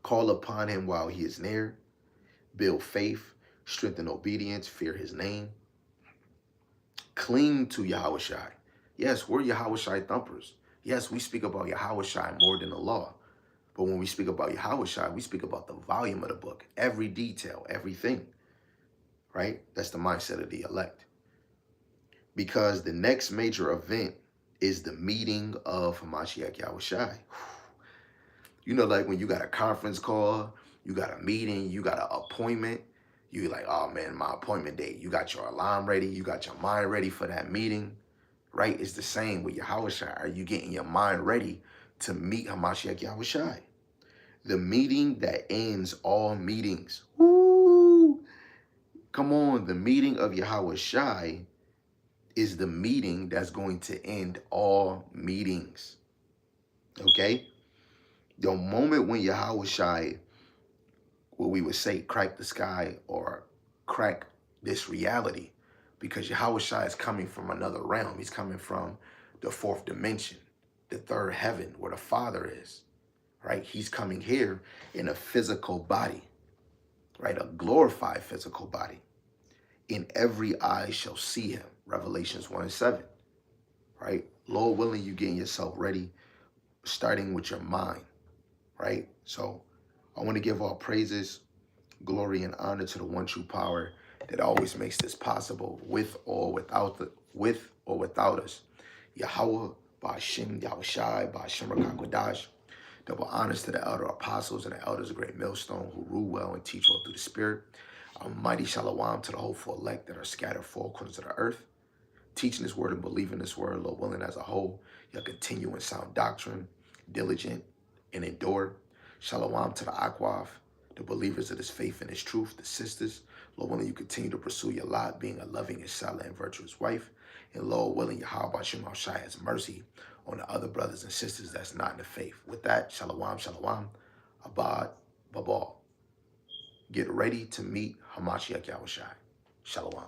Call upon him while he is near. Build faith, strengthen obedience, fear his name. Cling to Yahawashi. Yes, we're Yahawashi thumpers. Yes, we speak about Yahawashi more than the law. But when we speak about Yahawashi, we speak about the volume of the book, every detail, everything, right? That's the mindset of the elect. Because the next major event is the meeting of Hamashiach Yahawashi. You know, like when you got a conference call, you got a meeting, you got an appointment, you like, oh man, my appointment date. You got your alarm ready, you got your mind ready for that meeting, right? It's the same with Yahawashi. Are you getting your mind ready to meet Hamashiach Yahawashi? The meeting that ends all meetings. Woo! Come on, the meeting of Yahawashi is the meeting that's going to end all meetings. Okay? The moment when Yahawashi, what we would say, crack the sky or crack this reality, because Yahawashi is coming from another realm. He's coming from the fourth dimension, the third heaven, where the Father is, right? He's coming here in a physical body, right? A glorified physical body. In every eye shall see him, Revelations 1:7, right? Lord willing, you getting yourself ready, starting with your mind, right? So I want to give all praises, glory, and honor to the one true power that always makes this possible, with or without us. Yahawah, Bahasham, Yahawashi, Bahasham Rakakwadash. Double honors to the elder apostles and the elders of Great Millstone who rule well and teach well through the Spirit. A mighty shalom to the hopeful elect that are scattered 4 corners of the earth, teaching this word and believing this word, Lord willing, as a whole. You'll continue in sound doctrine, diligent, and endure. Shalom to the Akwaf, the believers of this faith and this truth, the sisters. Lord willing, you continue to pursue your lot, being a loving and silent and virtuous wife. And Lord willing, Yahawah Shai has mercy on the other brothers and sisters that's not in the faith. With that, shalom, shalom, abad, babal. Get ready to meet Hamashiach Yahawashi. Shalom.